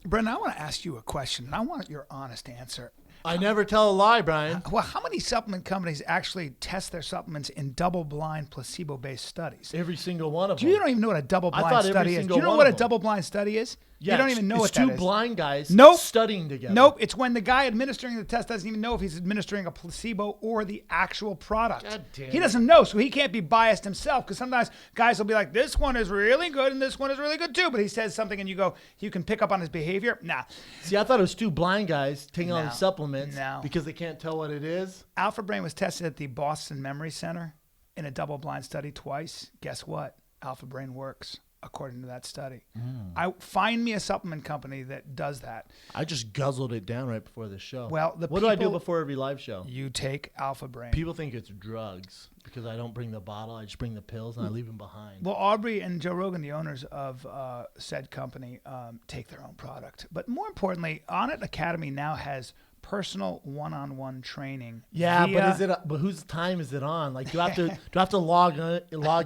Brendan, I want to ask you a question, and I want your honest answer. I never tell a lie, Brian. Well, how many supplement companies actually test their supplements in double-blind, placebo-based studies? Every single one of them. You don't even know what a double-blind study is. Do you know what a double-blind study is? Yeah, you don't even know what that is. It's two blind guys studying together. Nope. It's when the guy administering the test doesn't even know if he's administering a placebo or the actual product. God damn he doesn't know, so he can't be biased himself, because sometimes guys will be like, this one is really good and this one is really good too, but he says something and you go, you can pick up on his behavior. Nah. See, I thought it was two blind guys taking all these supplements No. because they can't tell what it is. Alpha Brain was tested at the Boston Memory Center in a double-blind study twice. Guess what? Alpha Brain works, according to that study. Find me a supplement company that does that. I just guzzled it down right before the show. Well, what do I do before every live show? You take Alpha Brain. People think it's drugs because I don't bring the bottle. I just bring the pills and I leave them behind. Well, Aubrey and Joe Rogan, the owners of said company, take their own product. But more importantly, On It Academy now has personal one-on-one training. Yeah, but whose time is it on? Like, do I have to log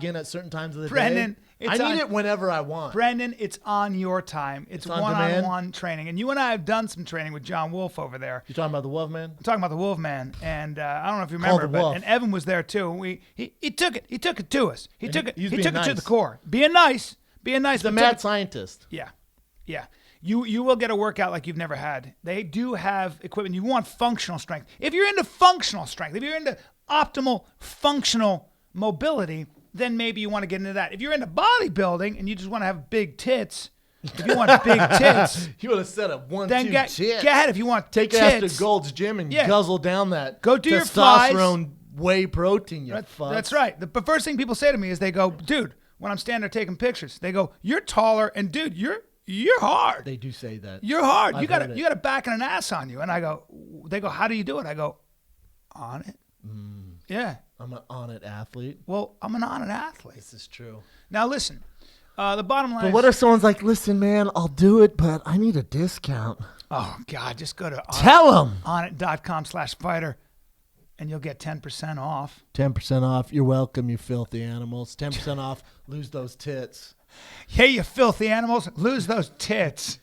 in at certain times of the Brendan, day? I need it whenever I want. Brendan, it's on your time. It's one-on-one training. And you and I have done some training with John Wolf over there. You talking about the Wolf Man? I'm talking about the Wolf Man. And I don't know if you remember, but Evan was there too. He took it to us. He took it to the core. Being nice. The mad scientist. Yeah. You will get a workout like you've never had. They do have equipment. You want functional strength. If you're into functional strength, if you're into optimal functional mobility, then maybe you want to get into that. If you're into bodybuilding and you just want to have big tits, if you want big tits, you want to set up then go ahead. If you want take tits, it to Gold's Gym and guzzle down that go do your flies. Testosterone whey protein. That's right. The first thing people say to me is they go, dude, when I'm standing there taking pictures, they go, you're taller, and dude, you're hard. They do say that. You're hard. You got a back and an ass on you. And they go, how do you do it? I go, on it. Yeah. I'm an on it athlete. Well, I'm an on it athlete. This is true. Now listen, the bottom line. But what if someone's like, listen, man, I'll do it, but I need a discount. Oh God, just go to onit.com/fighter. And you'll get 10% off. 10% off. You're welcome, you filthy animals. 10% off. Lose those tits. Hey, you filthy animals. Lose those tits.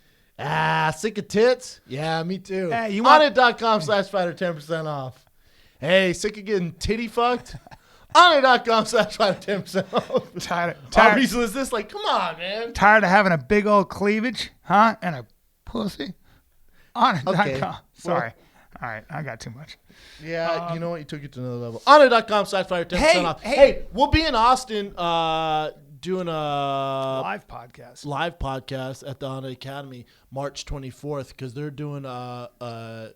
Sick of tits? Yeah, me too. Hey, onit.com/fighter, 10% off. Hey, sick of getting titty fucked? onit.com/fighter, 10% off. Tired. How reason is this? Like, come on, man. Tired of having a big old cleavage, huh? And a pussy? onit.com. Okay. Sorry. All right, I got too much. Yeah, you know what? You took it to another level. onit.com/fighter, 10% off. Hey, we'll be in Austin doing a live podcast at the On It Academy March 24th because they're doing a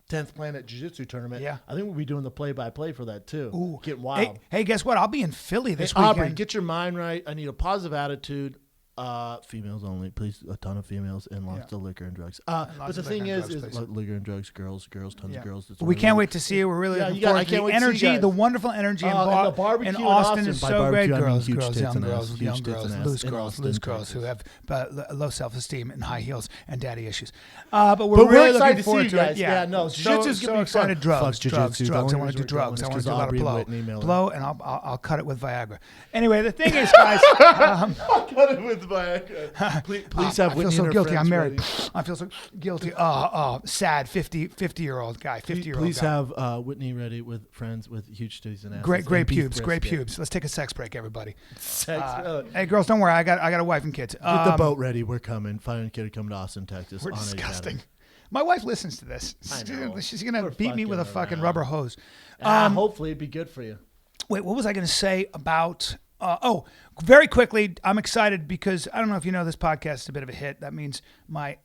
10th Planet Jiu-Jitsu tournament. Yeah. I think we'll be doing the play-by-play for that too. Ooh. Getting wild. Hey, guess what? I'll be in Philly this weekend. Aubrey, get your mind right. I need a positive attitude. Females only, please. A ton of females and lots of liquor and drugs. But the thing is liquor and drugs, girls, tons of girls. We can't wait to see you. We're really looking forward to the energy, the wonderful energy in Austin is so great. Girls, young girls, loose girls who have low self-esteem and high heels and daddy issues. But we're really looking forward to it. Yeah, no, jiu-jitsu's gonna be fun. Drugs. I want to do drugs. I want to do a lot of blow, and I'll cut it with Viagra. Anyway, the thing is, guys, I'll cut it with Please have Whitney. I feel so guilty. I'm married. I feel so guilty. Sad 50-year-old guy. 50-year-old Please have Whitney ready with friends with huge titties and asses. Great pubes. Let's take a sex break, everybody. Hey, girls, don't worry. I got a wife and kids. Get the boat ready. We're coming. Fire and Kid are coming to Austin, Texas. We're disgusting. My wife listens to this. She's gonna beat me with a fucking rubber hose. Hopefully, it'd be good for you. Wait, what was I gonna say about? Very quickly, I'm excited because I don't know if you know this podcast is a bit of a hit. That means my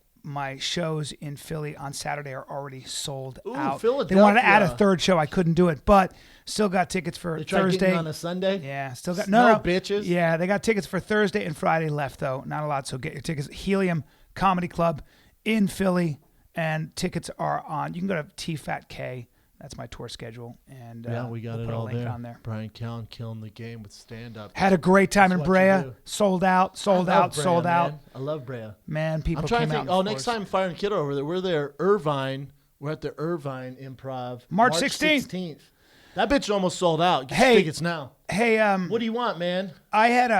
shows in Philly on Saturday are already sold out. Philadelphia. They wanted to add a third show. I couldn't do it, but still got tickets for Thursday. On a Sunday? Yeah, still got no bitches. Yeah, they got tickets for Thursday and Friday left though. Not a lot, so get your tickets. Helium Comedy Club in Philly, and tickets are on. You can go to TFATK. That's my tour schedule, and we got we'll it all there. On there. Bryan Callen killing the game with stand-up. Had a great time in Brea. Sold out. Man. I love Brea. Man, people I'm trying came to think. out. Next time Fire and Kid are over there. We're there. Irvine. We're at the Irvine Improv. March 16th. That bitch almost sold out. Get tickets now. Hey, what do you want, man? I had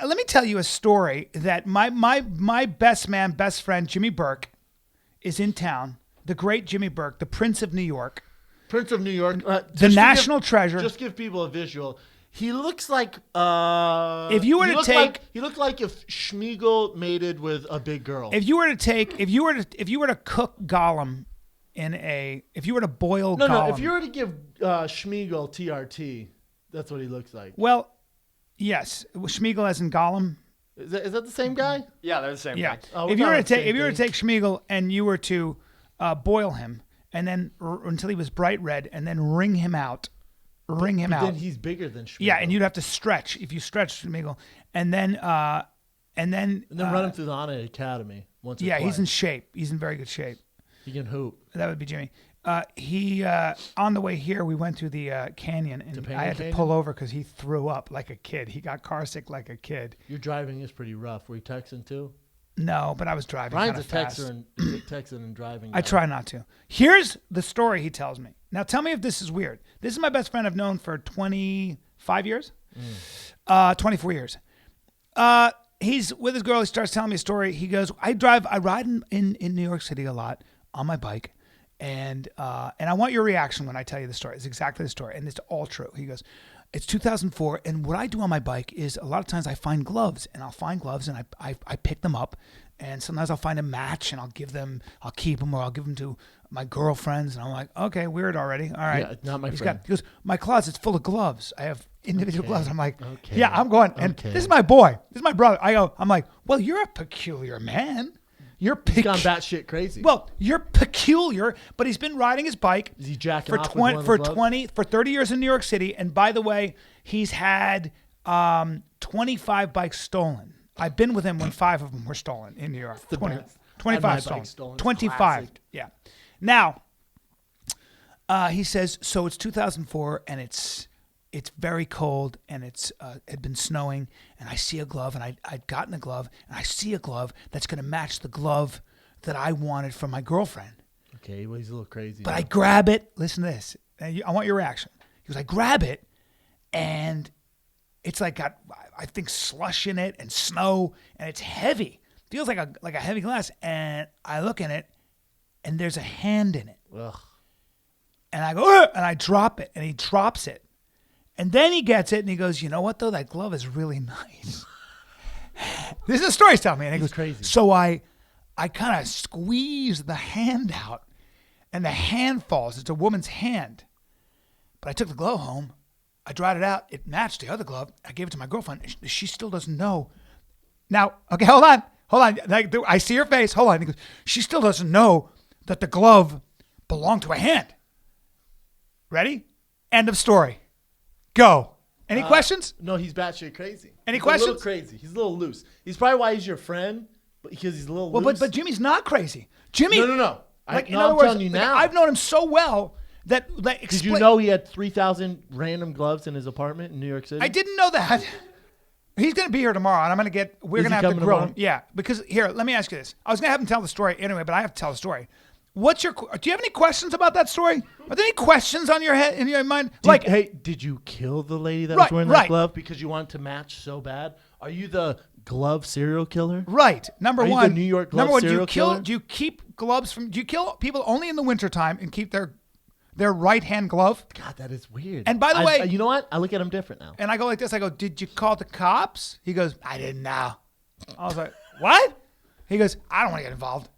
let me tell you a story that my best friend, Jimmy Burke, is in town. The great Jimmy Burke, the Prince of New York. Prince of New York. The national treasure. Just give people a visual. He looks like if you were to take he looked like if Schmeagol mated with a big girl. If you were to cook Gollum if you were to boil Gollum. No, if you were to give Schmeagol TRT, that's what he looks like. Well, yes, Schmeagol as in Gollum. Is that the same guy? Yeah, they're the same guy. Oh, if you were to take Schmeagol and you were to boil him and then until he was bright red and then wring him out. Then he's bigger than Schmeagol. Yeah, and you'd have to stretch if you stretch Schmeagol, and then run him through the Honor Academy once. Yeah, he's in shape. He's in very good shape. He can hoop. That would be Jimmy. He on the way here, we went through the canyon, and I had to pull over because he threw up like a kid. He got car sick like a kid. Your driving is pretty rough. Were you texting too? No, but I was driving. Bryan's a texting and driving. I try not to. Here's the story he tells me. Now tell me if this is weird. This is my best friend I've known for 25 years, 24 years. He's with his girl. He starts telling me a story. He goes, I ride in New York City a lot on my bike. And I want your reaction when I tell you the story. It's exactly the story. And it's all true. He goes, it's 2004. And what I do on my bike is a lot of times I find gloves and I pick them up. And sometimes I'll find a match and I'll keep them or I'll give them to my girlfriends. And I'm like, okay, weird already. All right. Yeah, not my friend. He goes, my closet's full of gloves. I have individual gloves. I'm like, yeah, I'm going. And this is my boy. This is my brother. I'm like, well, you're a peculiar man. He's gone batshit crazy. Well, you're peculiar, but he's been riding his bike is he jacking for 30 years in New York City. And by the way, he's had 25 bikes stolen. I've been with him when 5 of them were stolen in New York. 25 stolen. 25. Classic. Yeah. Now, he says, so it's 2004 and it's very cold and it had been snowing and I see a glove and I'd gotten a glove and I see a glove that's going to match the glove that I wanted from my girlfriend. Okay, well, he's a little crazy. But I grab it. Listen to this. I want your reaction. He goes, I grab it and it's like got, I think, slush in it and snow and it's heavy. Feels like a heavy glass. And I look in it and there's a hand in it. Ugh. And I go, ugh! And I drop it and he drops it. And then he gets it and he goes, you know what though? That glove is really nice. This is a story he's telling me. And he goes, crazy. So I kind of squeeze the hand out and the hand falls. It's a woman's hand. But I took the glove home. I dried it out. It matched the other glove. I gave it to my girlfriend. She still doesn't know. Now, okay, hold on. I see her face. Hold on. He goes, she still doesn't know that the glove belonged to a hand. Ready? End of story. Go. Any questions? No, he's batshit crazy. Any questions? A little crazy. He's a little loose. He's probably why he's your friend, because he's a little loose. But Jimmy's not crazy. Jimmy. No. I'm telling you now. I've known him so well that. Did you know he had 3,000 random gloves in his apartment in New York City? I didn't know that. He's going to be here tomorrow, and we're going to have to grill him. Yeah, because here, let me ask you this. I was going to have him tell the story anyway, but I have to tell the story. Do you have any questions about that story? Are there any questions on your head, in your mind? Did you kill the lady that was wearing that glove because you wanted to match so bad? Are you the glove serial killer? Right. Number one. Are you the New York glove serial killer? Do you keep gloves do you kill people only in the wintertime and keep their right hand glove? God, that is weird. And by the way, you know what? I look at him different now. And I go like this. I go, did you call the cops? He goes, I didn't know. I was like, what? He goes, I don't want to get involved.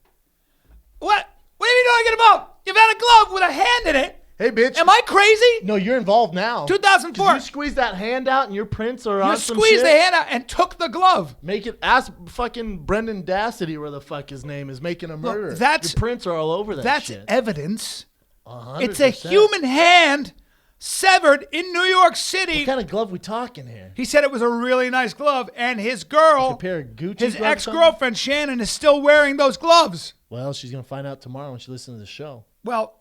What? What do you mean don't I get involved? You've had a glove with a hand in it. Hey, bitch. Am I crazy? No, you're involved now. 2004. Did you squeeze that hand out and your prints are on some shit? You squeezed the hand out and took the glove. Ask fucking Brendan Dassity, where the fuck his name is, making a murder. Look, your prints are all over that shit. That's evidence. 100%. It's a human hand severed in New York City. What kind of glove we talking here? He said it was a really nice glove, and his girl, like a pair of Gucci his ex-girlfriend Shannon, is still wearing those gloves. Well, she's going to find out tomorrow when she listens to the show. Well,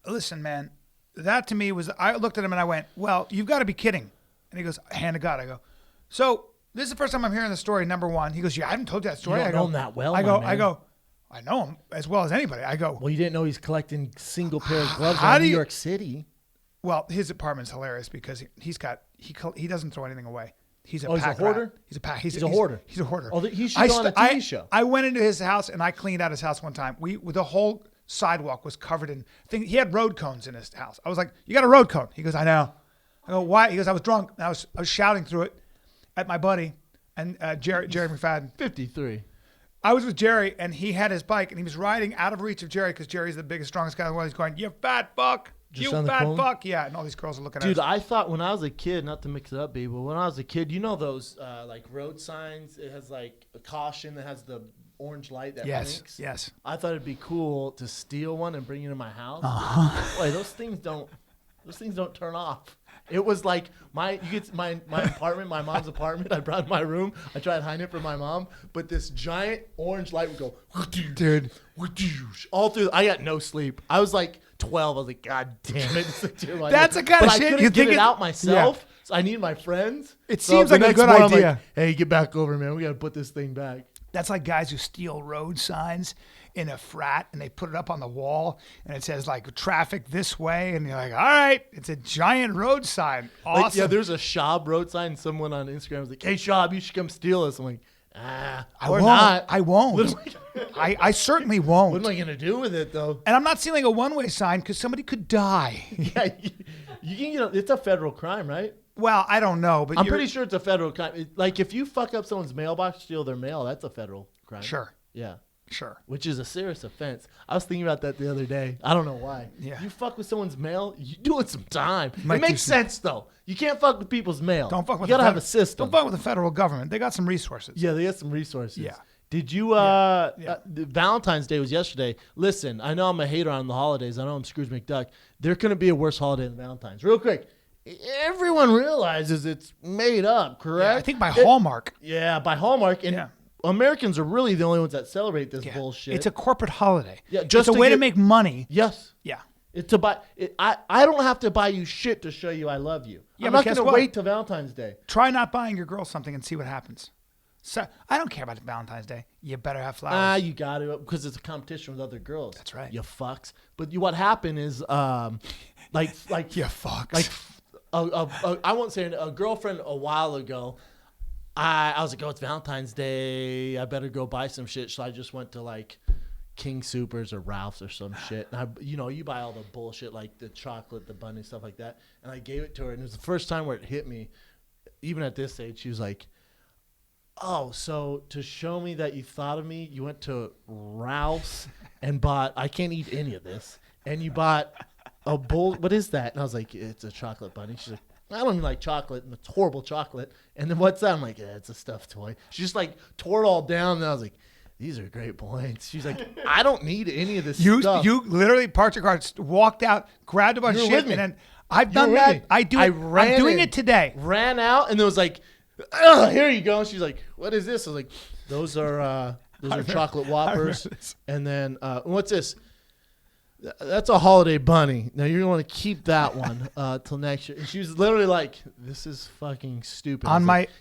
listen, man. That to me was, I looked at him and I went, well, you've got to be kidding. And he goes, hand to God. I go, so this is the first time I'm hearing the story, number one. He goes, yeah, I haven't told you that story. You don't know him that well, I go, I know him as well as anybody. I go, well, you didn't know he's collecting single pair of gloves in New York City. Well, his apartment's hilarious because he doesn't throw anything away. He's a hoarder? Rat. He's a hoarder. He's a hoarder. Oh, he should go on a TV show. I went into his house and I cleaned out his house one time. The whole sidewalk was covered in things. He had road cones in his house. I was like, "You got a road cone?" He goes, "I know." I go, "Why?" He goes, "I was drunk. And I was shouting through it at my buddy and Jerry McFadden." 53. I was with Jerry and he had his bike and he was riding out of reach of Jerry because Jerry's the biggest, strongest guy in the world. He's going, "You fat fuck." You fat fuck. Yeah, and all these girls are looking at us. Dude, I thought when I was a kid, not to mix it up, B, but when I was a kid, you know those like road signs? It has like a caution that has the orange light that blinks? Yes. I thought it'd be cool to steal one and bring it in my house. Boy, those things don't turn off. It was like my apartment, my mom's apartment. I brought it in my room. I tried hiding it from my mom, but this giant orange light would go, dude, all through. I got no sleep. I was like 12. I was like, God damn it! That's the kind of shit I couldn't get it out myself. Yeah. So I need my friends. It seems like a good idea. Like, hey, get back over, man. We got to put this thing back. That's like guys who steal road signs in a frat and they put it up on the wall and it says like traffic this way and you're like, all right, it's a giant road sign. Awesome. Like, yeah, there's a Shab road sign. Someone on Instagram was like, hey, Shab, you should come steal this. I'm like, I won't. I certainly won't. What am I going to do with it, though? And I'm not stealing a one-way sign because somebody could die. Yeah, you can get it's a federal crime, right? Well, I don't know, but I'm pretty sure it's a federal crime. Like if you fuck up someone's mailbox, steal their mail, that's a federal crime. Sure. Yeah. Sure. Which is a serious offense. I was thinking about that the other day. I don't know why. Yeah. You fuck with someone's mail, you're doing some time. It makes sense, though. You can't fuck with people's mail. Don't fuck with You got to have a system. Don't fuck with the federal government. They got some resources. Yeah, they got some resources. Yeah. Did you, Valentine's Day was yesterday. Listen, I know I'm a hater on the holidays. I know I'm Scrooge McDuck. There couldn't be a worse holiday than Valentine's. Real quick. Everyone realizes it's made up, correct? Yeah, I think by Hallmark. Yeah, by Hallmark. And Americans are really the only ones that celebrate this bullshit. It's a corporate holiday. Yeah, just a way to make money. Yes. Yeah. It's to buy. I don't have to buy you shit to show you I love you. Yeah, I'm not going to wait till Valentine's Day. Try not buying your girl something and see what happens. So I don't care about Valentine's Day. You better have flowers. You got to because it's a competition with other girls. That's right. You fucks. But what happened is like you fucks. Like I won't say a girlfriend a while ago. I was like, oh, it's Valentine's Day. I better go buy some shit. So I just went to like King Soopers or Ralph's or some shit. And you buy all the bullshit like the chocolate, the bunny, stuff like that. And I gave it to her. And it was the first time where it hit me. Even at this age, she was like, oh, so to show me that you thought of me, you went to Ralph's and bought, I can't eat any of this. And you bought a bowl. What is that? And I was like, it's a chocolate bunny. She's like, I don't even like chocolate, and it's horrible chocolate. And then what's that? I'm like, yeah, it's a stuffed toy. She just like tore it all down, and I was like, these are great points. She's like, I don't need any of this stuff. You literally parked your car, walked out, grabbed a bunch of shit, and then I've done that. I'm doing it today. Ran out, and it was like, here you go. And she's like, what is this? I was like, those are chocolate Whoppers. And then what's this? That's a holiday bunny. Now you're going to keep that one till next year. And she was literally like, "This is fucking stupid."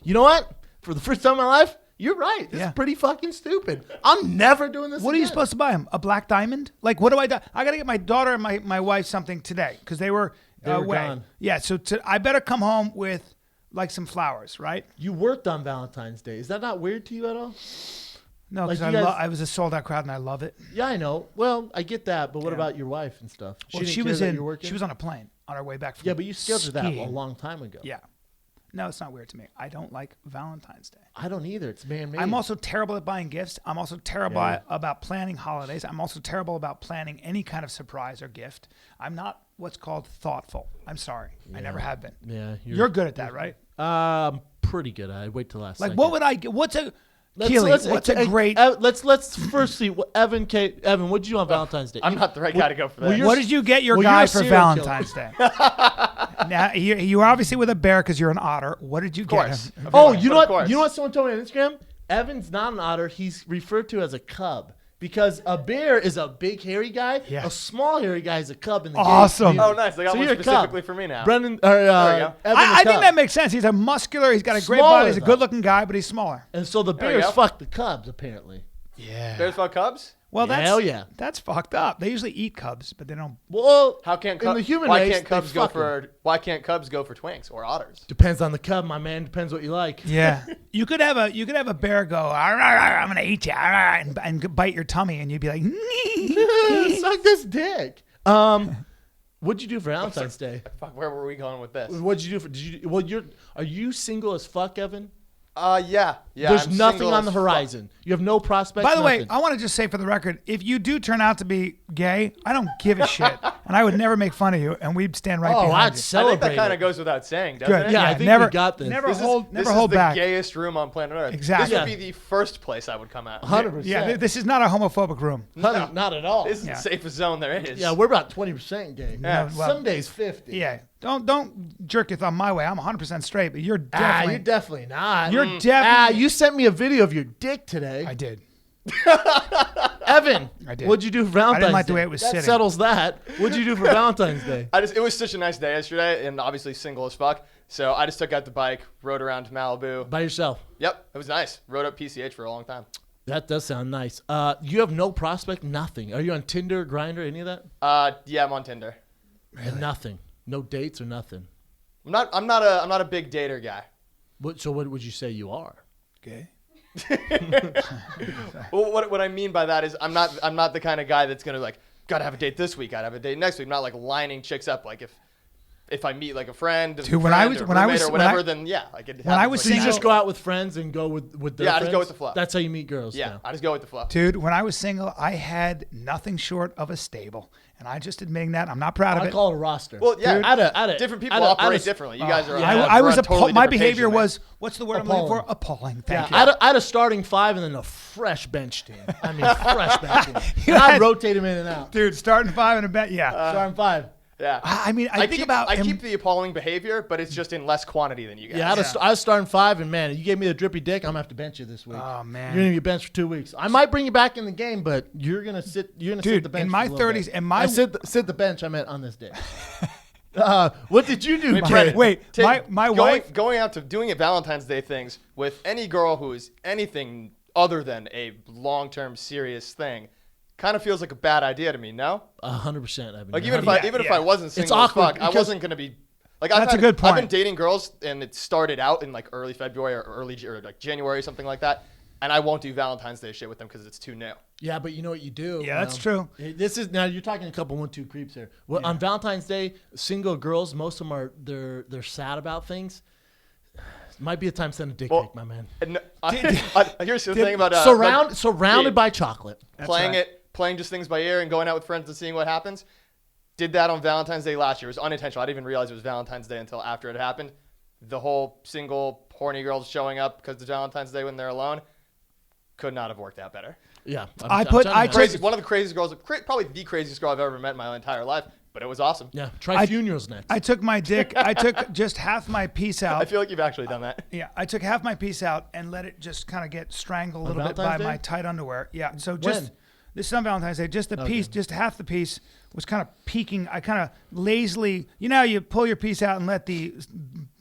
You know what? For the first time in my life, you're right. This is pretty fucking stupid. I'm never doing this. What again. Are you supposed to buy him? A black diamond? Like, what do I do? I got to get my daughter and my wife something today because they were away. Gone. Yeah, so I better come home with like some flowers, right? You worked on Valentine's Day. Is that not weird to you at all? No, because I was a sold out crowd and I love it. Yeah, I know. Well, I get that, but what about your wife and stuff? She was on a plane on her way back from but you scheduled that a long time ago. Yeah. No, it's not weird to me. I don't like Valentine's Day. I don't either. It's man-made. I'm also terrible at buying gifts. I'm also terrible about planning holidays. I'm also terrible about planning any kind of surprise or gift. I'm not what's called thoughtful. I'm sorry. Yeah. I never have been. Yeah. You're good at that, right? I'm pretty good at it. Wait till last second. What would I get? Let's first see what Evan, what'd you do on Valentine's Day? I'm not the right guy to go for that. What did you get your guy for Valentine's Day? Now you were obviously with a bear because you're an otter. What did you get him? Oh, you know what? You know what someone told me on Instagram? Evan's not an otter. He's referred to as a cub. Because a bear is a big hairy guy. Yeah. A small hairy guy is a cub in the game. Awesome. Oh, nice. I got one specifically for me now. Brendan, I think that makes sense. He's a muscular. He's got a great body. He's a good-looking guy, but he's smaller. And so the bears fuck the cubs, apparently. Yeah. Bears fuck cubs? Well, Hell yeah. That's fucked up. They usually eat cubs, but they don't. Well, How can't in the human why race, can't cubs they go fuck 'em. for why can't cubs go for twinks or otters? Depends on the cub, my man. Depends what you like. Yeah, you could have a bear go, "Arr, arr, arr, I'm gonna eat you," arr, arr," and bite your tummy, and you'd be like, Suck this dick. What'd you do for Valentine's Day? Fuck, where were we going with this? What'd you do for? Are you single as fuck, Evan? Yeah. There's I'm nothing single on the as fuck. horizon. You have no prospects. By the way, nothing. I want to just say for the record, if you do turn out to be gay, I don't give a shit, and I would never make fun of you, and we'd stand right Oh, behind I'd you. I think celebrate. that kind it. of goes without saying, doesn't Good. it? Yeah, I think never we got this. Never This hold is hold the back. gayest room on planet Earth. Exactly. This would be the first place I would come out. 100%. Yeah, this is not a homophobic room. Not at all. This is the safest zone there is. Yeah, we're about 20% gay. Yeah. well- Some days 50. Yeah, don't jerk your thumb my way. I'm 100% straight, but you're definitely. You're definitely not. You're definitely. You sent me a video of your dick today. I did. Evan, I did. what'd you do for Valentine's Day? I didn't like the way it was that sitting. settles that. What'd you do for Valentine's Day? It was such a nice day yesterday, and obviously single as fuck. So I just took out the bike, rode around to Malibu. By yourself. Yep, it was nice. Rode up PCH for a long time. That does sound nice. You have no prospect, nothing. Are you on Tinder, Grindr, any of that? Yeah, I'm on Tinder. And nothing. No dates or nothing. I'm not a big dater guy. So what would you say you are? Gay. Well, what I mean by that is I'm not the kind of guy that's gonna like gotta have a date this week, gotta have a date next week. I'm not like lining chicks up. Like if I meet like a friend, Dude, when I was- or when I roommate was- or when I- whatever, then yeah, like it when I happens was like So you single- that. just go out with friends and go with their Yeah, I friends? just go with the flow. That's how you meet girls. Yeah, now. I just go with the flow. Dude, when I was single, I had nothing short of a stable, and I just admitting that. I'm not proud of I it. call it a roster. Well, yeah, Dude, I'd different people operate differently. You guys are. I was we're on totally my different pages, behavior man. was what's the word I'm looking for? Appalling. Appalling. Thank Yeah, you. I had a starting five and then a fresh bench team. I mean, fresh bench team. You And I had- rotate them in and out. Dude, starting five in a bet. Yeah. Starting five. Yeah. I mean, I think keep, about I him- keep the appalling behavior, but it's just in less quantity than you guys. Yeah, I was starting five, and man, you gave me the drippy dick. I'm gonna have to bench you this week. Oh, man. you're gonna get benched for 2 weeks. I might bring you back in the game, but you're gonna sit. You're gonna sit Dude, the bench. in for my a little 30s bit. and my- I sit the bench. I meant on this day. What did you do? Brandon, Wait, take- my wife. going out to doing Valentine's Day things with any girl who is anything other than a long-term serious thing kind of feels like a bad idea to me. No, 100%. like even if I wasn't single as awkward fuck, I because- wasn't gonna be. Like That's a good point. I've been dating girls, and it started out in like early February or like January, something like that. And I won't do Valentine's Day shit with them because it's too new. Yeah, but you know what you do? Yeah, that's true. This is now you're talking a couple 1-2 creeps here. Well, on Valentine's Day, single girls, most of them are they're sad about things. Might be a time to send a dick pic, my man. And here's the thing about Surrounded by chocolate. playing just things by ear and going out with friends and seeing what happens. Did that on Valentine's Day last year. It was unintentional. I didn't even realize it was Valentine's Day until after it happened. The whole single horny girls showing up because it's Valentine's Day when they're alone could not have worked out better. Yeah, I took- One of the craziest girls, probably the craziest girl I've ever met in my entire life, but it was awesome. Yeah, try funerals next. I took my dick. I took just half my piece out. I feel like you've actually done that. Yeah, I took half my piece out and let it just kind of get strangled a little bit by Valentine's my Day? tight underwear. Yeah, so When? just this is on Valentine's Day. Just the piece, just half the piece was kind of peeking. I kind of lazily, you know, how you pull your piece out and let the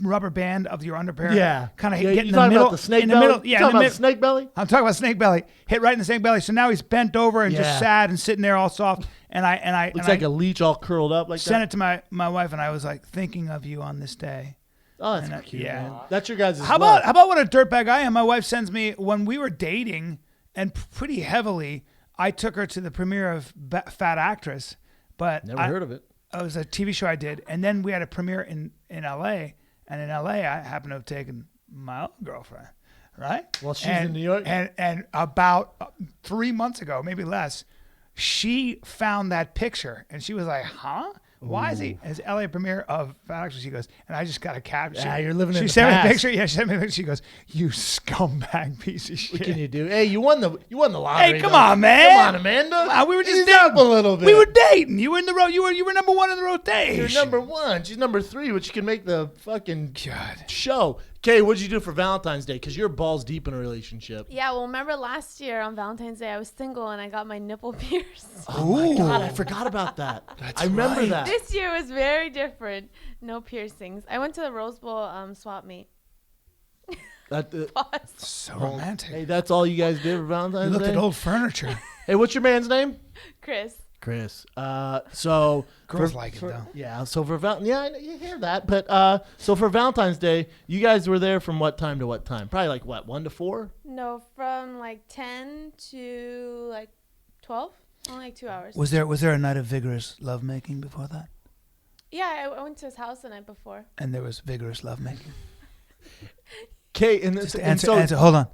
rubber band of your underwear, kind of get in you the talking middle. about the snake in the belly? middle, yeah, You talking in the about mid- the snake belly? I'm talking about snake belly. Hit right in the snake belly. So now he's bent over and Yeah. just sad and sitting there all soft. And I Looks like a leech all curled up like sent that. it to my wife, and I was like, thinking of you on this day. Oh, that's And, cute, yeah. man. That's your guys' How about what a dirtbag I am? My wife sends me when we were dating, and pretty heavily. I took her to the premiere of Fat Actress, but Never heard of it. It was a TV show I did, and then we had a premiere in LA, and in LA I happened to have taken my own girlfriend, right? Well, she's in New York. and about 3 months ago, maybe less, she found that picture, and she was like, "Huh? Why is he?" It's LA premiere of Fat Actress. She goes, and I just got a caption. Yeah, you're living in She the sent me a past. picture. Yeah, she sent me a picture. She goes, "You scumbag piece of shit." What can you do? Hey, you won the lottery. Hey, come though. on, man. Come on, Amanda. We were just Ease dating up a little bit. We were dating. You were in the road. You were number one in the rotation. You're number one. She's number three, which can make the fucking God. show. Okay, what'd you do for Valentine's Day? Because you're balls deep in a relationship. Yeah, well, remember last year on Valentine's Day, I was single and I got my nipple pierced. Oh my God, I forgot about that. I remember that. This year was very different. No piercings. I went to the Rose Bowl swap meet. That, Pause. So romantic. hey, that's all you guys did for Valentine's You looked Day? at old furniture. Hey, what's your man's name? Chris. So Girls like it, though. Yeah. So for you hear that, but so for Valentine's Day, you guys were there from what time to what time? Probably like what, 1 to 4? No, from like 10 to like 12. Only like 2 hours. Was there a night of vigorous lovemaking before that? Yeah, I went to his house the night before. And there was vigorous lovemaking. Okay, Just answer. Hold on.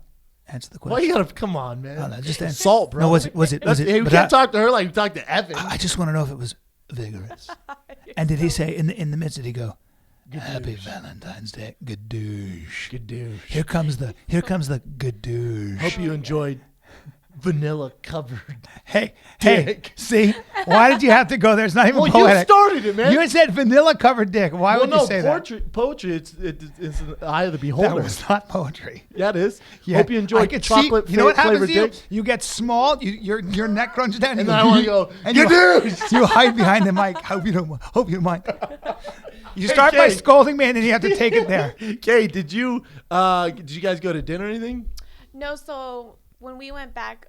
Answer the question. Why you gotta come on, man? Oh, no, just answer. Salt, bro. No, was it? Hey, we can't talk to her like we talk to Evan. I just want to know if it was vigorous. And did he say in the midst? Did he go, "Happy Valentine's Day, good douche"? Good douche. Here comes the good douche. Hope you enjoyed vanilla covered. Hey, Dick. see, why did you have to go there? It's not even Well, poetic. you started it, man. You said vanilla covered dick. Why would you say Poetry. It's an eye of the that? beholder. That was not poetry. Yeah, it is. Yeah, Hope you I enjoyed could chocolate. See, you know what happens flavored to you? dick. You get small. Your neck crunches down. And then I want to go. And You do. you hide behind the mic. Hope you don't mind. You start by Kay. scolding me, and then you have to take it there. Okay, did you guys go to dinner or anything? No, so when we went back,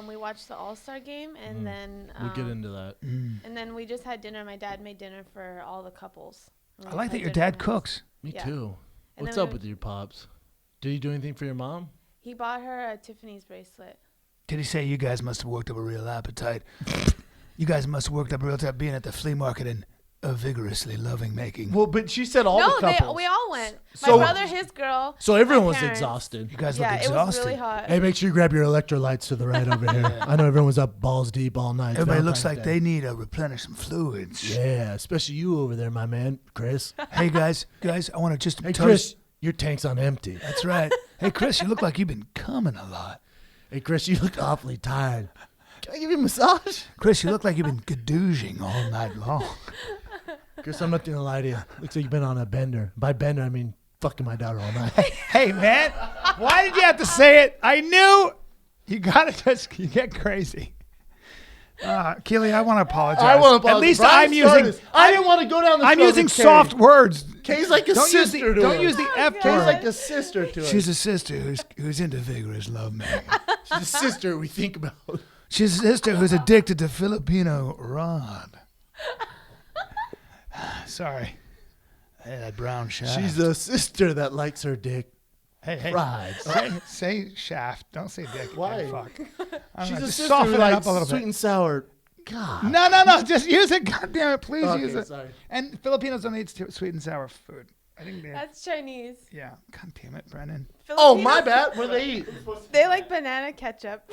we watched the All-Star game, and then We'll get into that. and then we just had dinner. My dad made dinner for all the couples. I like that your dad cooks. Me Yeah. too. And What's then up with your pops? Did he do anything for your mom? He bought her a Tiffany's bracelet. Did he say you guys must have worked up a real appetite? You guys must have worked up a real appetite being at the flea market and vigorously loving making. Well, but she said all the couples. we all went. So- My brother, his girl. So everyone my was parents. exhausted. You guys Yeah, look it was exhausted. really hot. Hey, make sure you grab your electrolytes to the right over here. I know everyone was up balls deep all night. Everybody looks Valentine's like Day. they need to replenish some fluids. Yeah, especially you over there, my man, Chris. Hey guys, I want to just Hey, toast. Chris, your tank's on empty. That's right. Hey Chris, you look like you've been coming a lot. Hey, Chris, you look awfully tired. Can I give you a massage? Chris, you look like you've been gadooging all night long. Chris, I'm not gonna lie to you. Looks like you've been on a bender. By bender, I mean fucking my daughter all night. Hey man, why did you have to say it? I knew. You get crazy. Keely, I want to apologize. I want to apologize. At least Brian I'm started using. this. I didn't want to go down the I'm road using with Kay. soft words. Kay's like a sister to Don't her. use the F Kay's word. like a sister to her. She's a sister who's into vigorous lovemaking. She's a sister we think about. She's a sister who's addicted to Filipino rod. Sorry. Hey, that brown shaft. She's a sister that likes her dick hey. fried. Say shaft. Don't say dick. Why? Fuck. I don't She's know, a just sister soften who it up likes a little sweet bit. and sour. God. No. Just use it. God damn it. Please Okay, use it. sorry. And Filipinos don't eat sweet and sour food. I think they. That's Chinese. Yeah. God damn it, Brennan. Oh, my Filipinos, bad. What do they eat? They like banana ketchup.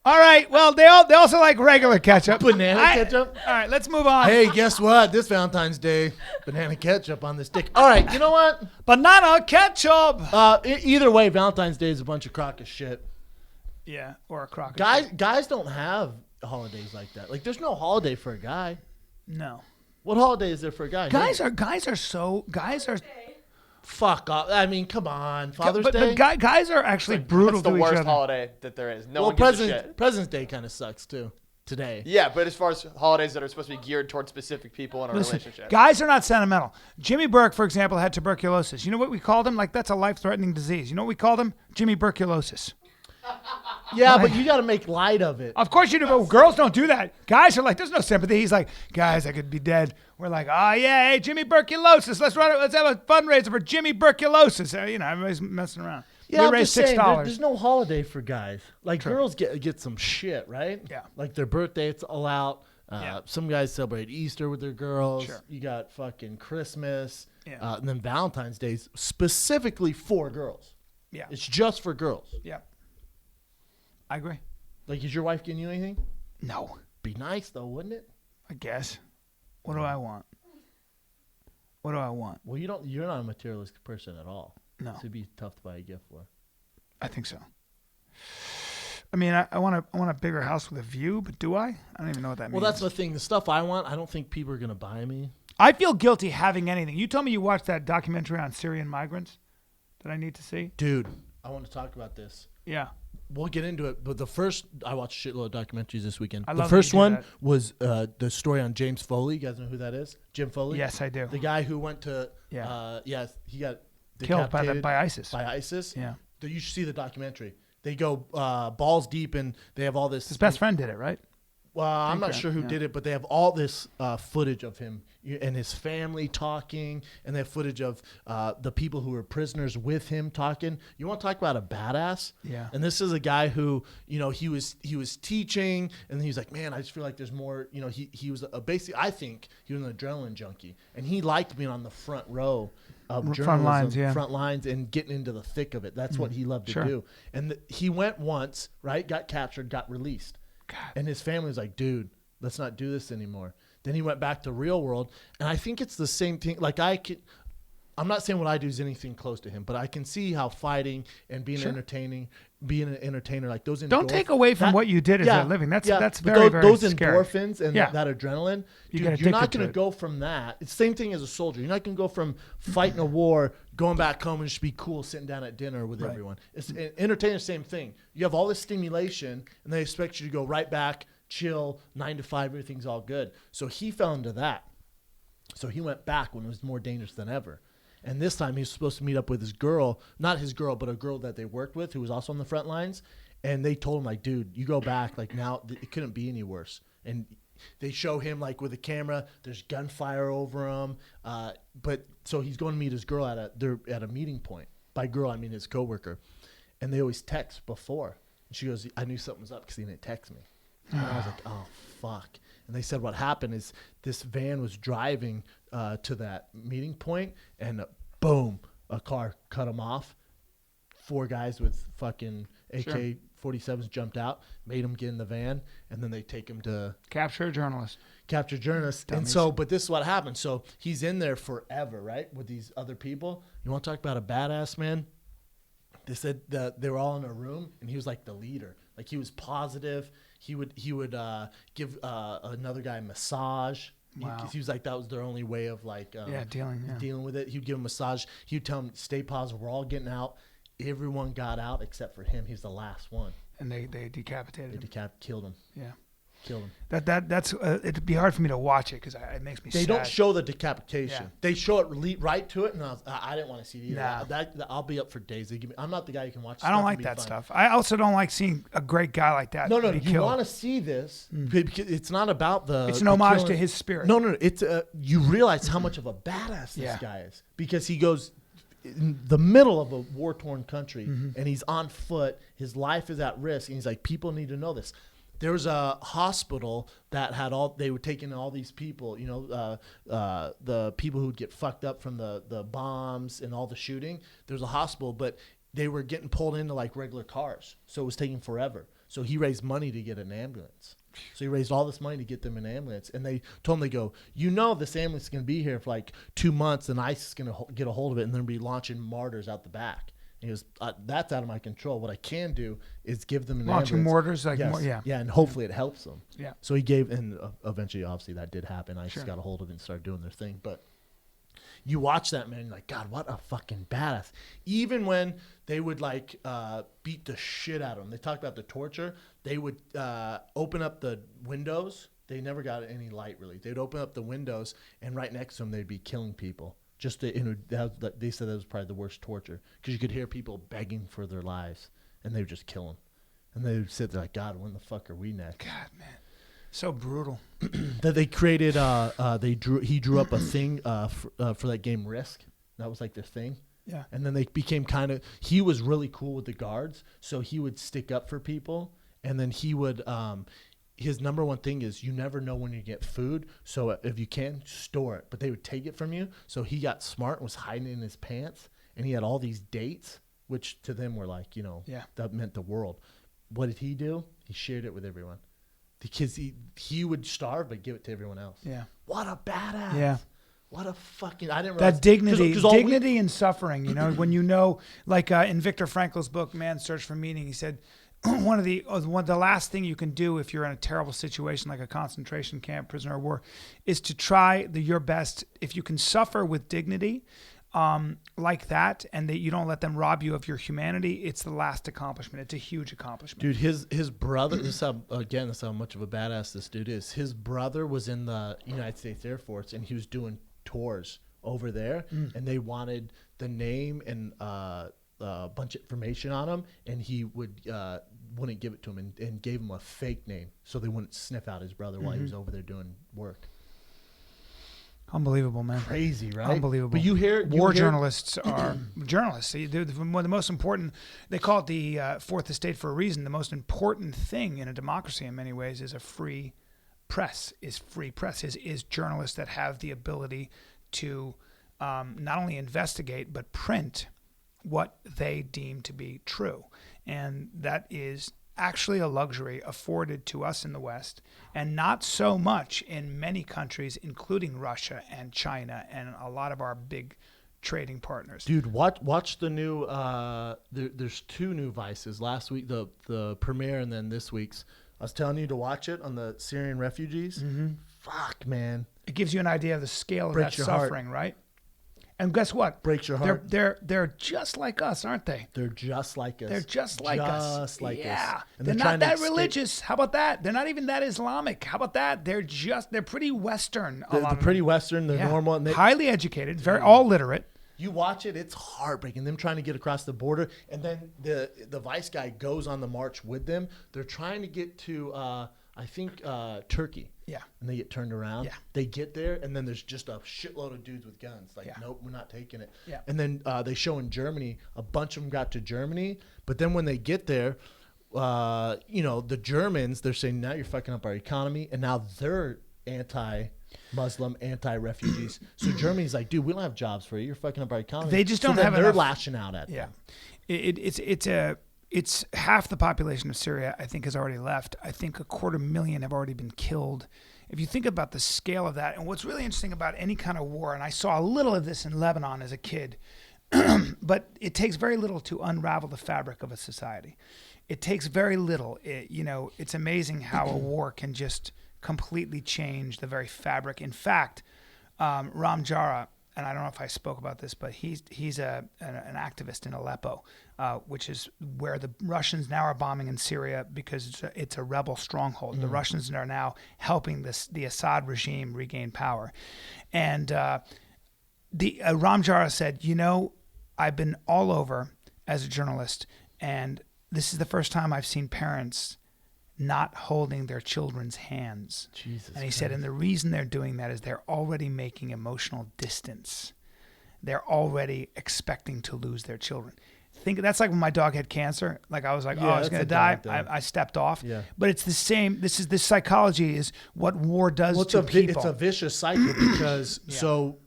All right. Well, they also like regular ketchup. Banana ketchup? All right. Let's move on. Hey, guess what? This Valentine's Day, banana ketchup on this dick. All right, you know what? Banana ketchup. Either way, Valentine's Day is a bunch of crock of shit. Yeah. Or a crocodile. Guys don't have holidays like that. Like, there's no holiday for a guy. No. What holiday is there for a guy? Guys Name are. fuck off. I mean, come on, Father's But Day. guys are actually brutal That's the to each worst other. holiday that there is. No Well, one gives a shit. President's Day kind of sucks too. Today. Yeah, but as far as holidays that are supposed to be geared towards specific people in a Listen, relationship. guys are not sentimental. Jimmy Burke, for example, had tuberculosis. You know what we called him? Like, that's a life-threatening disease. You know what we called him? Jimmy Burkulosis. Yeah, but you got to make light of it. Of course you do, but girls don't do that. Guys are like, there's no sympathy. He's like, guys, I could be dead. We're like, oh yeah, hey, Jimmy Burkulosis. Let's have a fundraiser for Jimmy Burkulosis. Everybody's messing around. Yeah, we I'm raised just saying, $6. there's no holiday for guys. Like, girls get some shit, right? Yeah. Like, their birthday, it's all out. Yeah. Some guys celebrate Easter with their girls. Sure. You got fucking Christmas. Yeah. And then Valentine's Day is specifically for girls. Yeah. It's just for girls. Yeah. I agree. Like, is your wife getting you anything? No, Be nice, though, wouldn't it? I guess. What do I want? What do I want? Well, you're not a materialistic person at all. No. So it'd be tough to buy a gift for. I think so. I mean, I want a bigger house with a view, but do I? I don't even know what that means. Well, that's the thing. The stuff I want, I don't think people are going to buy me. I feel guilty having anything. You told me you watched that documentary on Syrian migrants that I need to see. Dude, I want to talk about this. Yeah. We'll get into it, but I watched a shitload of documentaries this weekend. I The love that first you do one that. was the story on James Foley. You guys know who that is? Jim Foley? Yes, I do. The guy who went to, Yeah. he got Killed decapitated by ISIS. By ISIS? Yeah. You should see the documentary. They go balls deep, and they have all this. His best friend did it, right? I'm not sure who did it, but they have all this footage of him and his family talking, and they have footage of the people who were prisoners with him talking. You want to talk about a badass? Yeah. And this is a guy who, he was teaching, and he was like, man, I just feel like there's more. He was basically, I think he was an adrenaline junkie, and he liked being on the front row of journalism, front lines, and getting into the thick of it. That's what he loved to do. And he went once, right? Got captured, got released. God. And his family was like, dude, let's not do this anymore. Then he went back to real world. And I think it's the same thing. Like I'm not saying what I do is anything close to him, but I can see how fighting and being being an entertainer, like those endorphins. Don't take away from what you did as a living. That's very, very those scary. Endorphins and that adrenaline, dude, you're not going to go from that. It's the same thing as a soldier. You're not going to go from fighting a war, going back home and just be cool sitting down at dinner with everyone. It's entertainer, same thing. You have all this stimulation, and they expect you to go right back, chill, 9 to 5, everything's all good. So he fell into that. So he went back when it was more dangerous than ever. And this time he was supposed to meet up with his girl, not his girl, but a girl that they worked with who was also on the front lines. And they told him, like, dude, you go back. Like, now it couldn't be any worse. And they show him, like, with a camera. There's gunfire over him. But so he's going to meet his girl at a meeting point. By girl, I mean his coworker. And they always text before. And she goes, I knew something was up because he didn't text me. And I was like, oh, fuck. And they said what happened is this van was driving to that meeting point, and boom, a car cut them off. 4 guys with fucking AK-47s jumped out, made him get in the van, and then they take him to capture a journalist. Dummies. And so, but this is what happened. So he's in there forever, right, with these other people. You want to talk about a badass, man? They said that they were all in a room, and he was like the leader. Like, he was positive. He would give another guy a massage. Wow. He was like, that was their only way of like dealing with it. He'd give him a massage. He'd tell him, stay positive. We're all getting out. Everyone got out except for him. He's the last one. And they decapitated him. Killed him. Yeah. Killed him. That's it'd be hard for me to watch it because it makes me sad. They don't show the decapitation. Yeah. They show it right to it, and I didn't want to see it either. Nah. I'll be up for days. I'm not the guy who can watch. I don't like that stuff. I also don't like seeing a great guy like that. No. Be You killed. want to see this because it's not about the. It's an homage to his spirit. No. It's you realize how much of a badass this guy is because he goes in the middle of a war-torn country and he's on foot. His life is at risk, and he's like, people need to know this. There was a hospital that had they were taking all these people, the people who would get fucked up from the bombs and all the shooting. There's a hospital, but they were getting pulled into like regular cars. So it was taking forever. So he raised money to get an ambulance. So he raised all this money to get them an ambulance. And they told him, they go, this ambulance is going to be here for like 2 months, and ICE is going to get a hold of it and then be launching martyrs out the back. He goes, that's out of my control. What I can do is give them an launching ambulance. mortars, Yeah, and hopefully it helps them. Yeah. So he gave, and eventually, obviously, that did happen. I just got a hold of it and started doing their thing. But you watch that, man, you're like, God, what a fucking badass. Even when they would like beat the shit out of him, they talked about the torture. They would open up the windows. They never got any light really. They'd open up the windows, and right next to them, they'd be killing people. They said that was probably the worst torture because you could hear people begging for their lives, and they would just kill them. And they would sit there like, God, when the fuck are we next? God, man, so brutal. That they created. He drew up a thing for that game Risk. That was like their thing. Yeah. And then they became he was really cool with the guards, so he would stick up for people, and then he would. His number one thing is you never know when you get food. So if you can, store it. But they would take it from you. So he got smart and was hiding it in his pants. And he had all these dates, which to them were like, that meant the world. What did he do? He shared it with everyone. Because he would starve but give it to everyone else. Yeah. What a badass. Yeah. What a fucking, I didn't realize. That dignity, Cause dignity and suffering, when like in Viktor Frankl's book, Man's Search for Meaning, he said, the last thing you can do if you're in a terrible situation like a concentration camp, prisoner of war, is to try your best. If you can suffer with dignity, like that, and that you don't let them rob you of your humanity, it's the last accomplishment. It's a huge accomplishment. Dude, his brother. This is how much of a badass this dude is. His brother was in the United States Air Force, and he was doing tours over there, and they wanted the name and a bunch of information on him, and he wouldn't give it to him and gave him a fake name so they wouldn't sniff out his brother while he was over there doing work. Unbelievable, man. Crazy, right? Unbelievable. But you hear journalists are journalists. They're one of the most important. They call it the fourth estate for a reason. The most important thing in a democracy, in many ways, is a free press. Is journalists that have the ability to not only investigate but print what they deem to be true, and that is actually a luxury afforded to us in the West, and not so much in many countries, including Russia and China and a lot of our big trading partners. Dude, watch the new. There's 2 new Vices. Last week, the premiere, and then this week's. I was telling you to watch it on the Syrian refugees. Fuck, man. It gives you an idea of the scale of that your suffering, right? And guess what? Breaks your heart. They're just like us, aren't they? They're just like us. They're just like us. Just like us. Yeah. And they're trying not to that escape. religious. How about that? They're not even that Islamic. How about that? They're pretty Western. They're pretty Western. They're normal. And highly educated, all literate. You watch it, it's heartbreaking. Them trying to get across the border, and then the Vice guy goes on the march with them. They're trying to get to, I think, Turkey. Yeah. And they get turned around. Yeah. They get there, and then there's just a shitload of dudes with guns. Like, nope, we're not taking it. Yeah. And then they show in Germany, a bunch of them got to Germany, but then when they get there, the Germans, they're saying, now you're fucking up our economy, and now they're anti-Muslim, anti-refugees. So Germany's like, dude, we don't have jobs for you. You're fucking up our economy. They just don't have they're enough. lashing out at them. It's half the population of Syria, I think, has already left. I think 250,000 have already been killed. If you think about the scale of that, and what's really interesting about any kind of war, and I saw a little of this in Lebanon as a kid, but it takes very little to unravel the fabric of a society. It takes very little. It's amazing how a war can just completely change the very fabric. In fact, Ram Jara, and I don't know if I spoke about this, but he's an activist in Aleppo, which is where the Russians now are bombing in Syria because it's a rebel stronghold. The Russians are now helping the Assad regime regain power. And Ram Jara said, I've been all over as a journalist, and this is the first time I've seen parents not holding their children's hands. Jesus and he said, and the reason they're doing that is they're already making emotional distance. They're already expecting to lose their children. That's like when my dog had cancer. Like I was like, I was going to die. I stepped off. Yeah. But it's the same. This psychology is what war does to people. It's a vicious cycle because so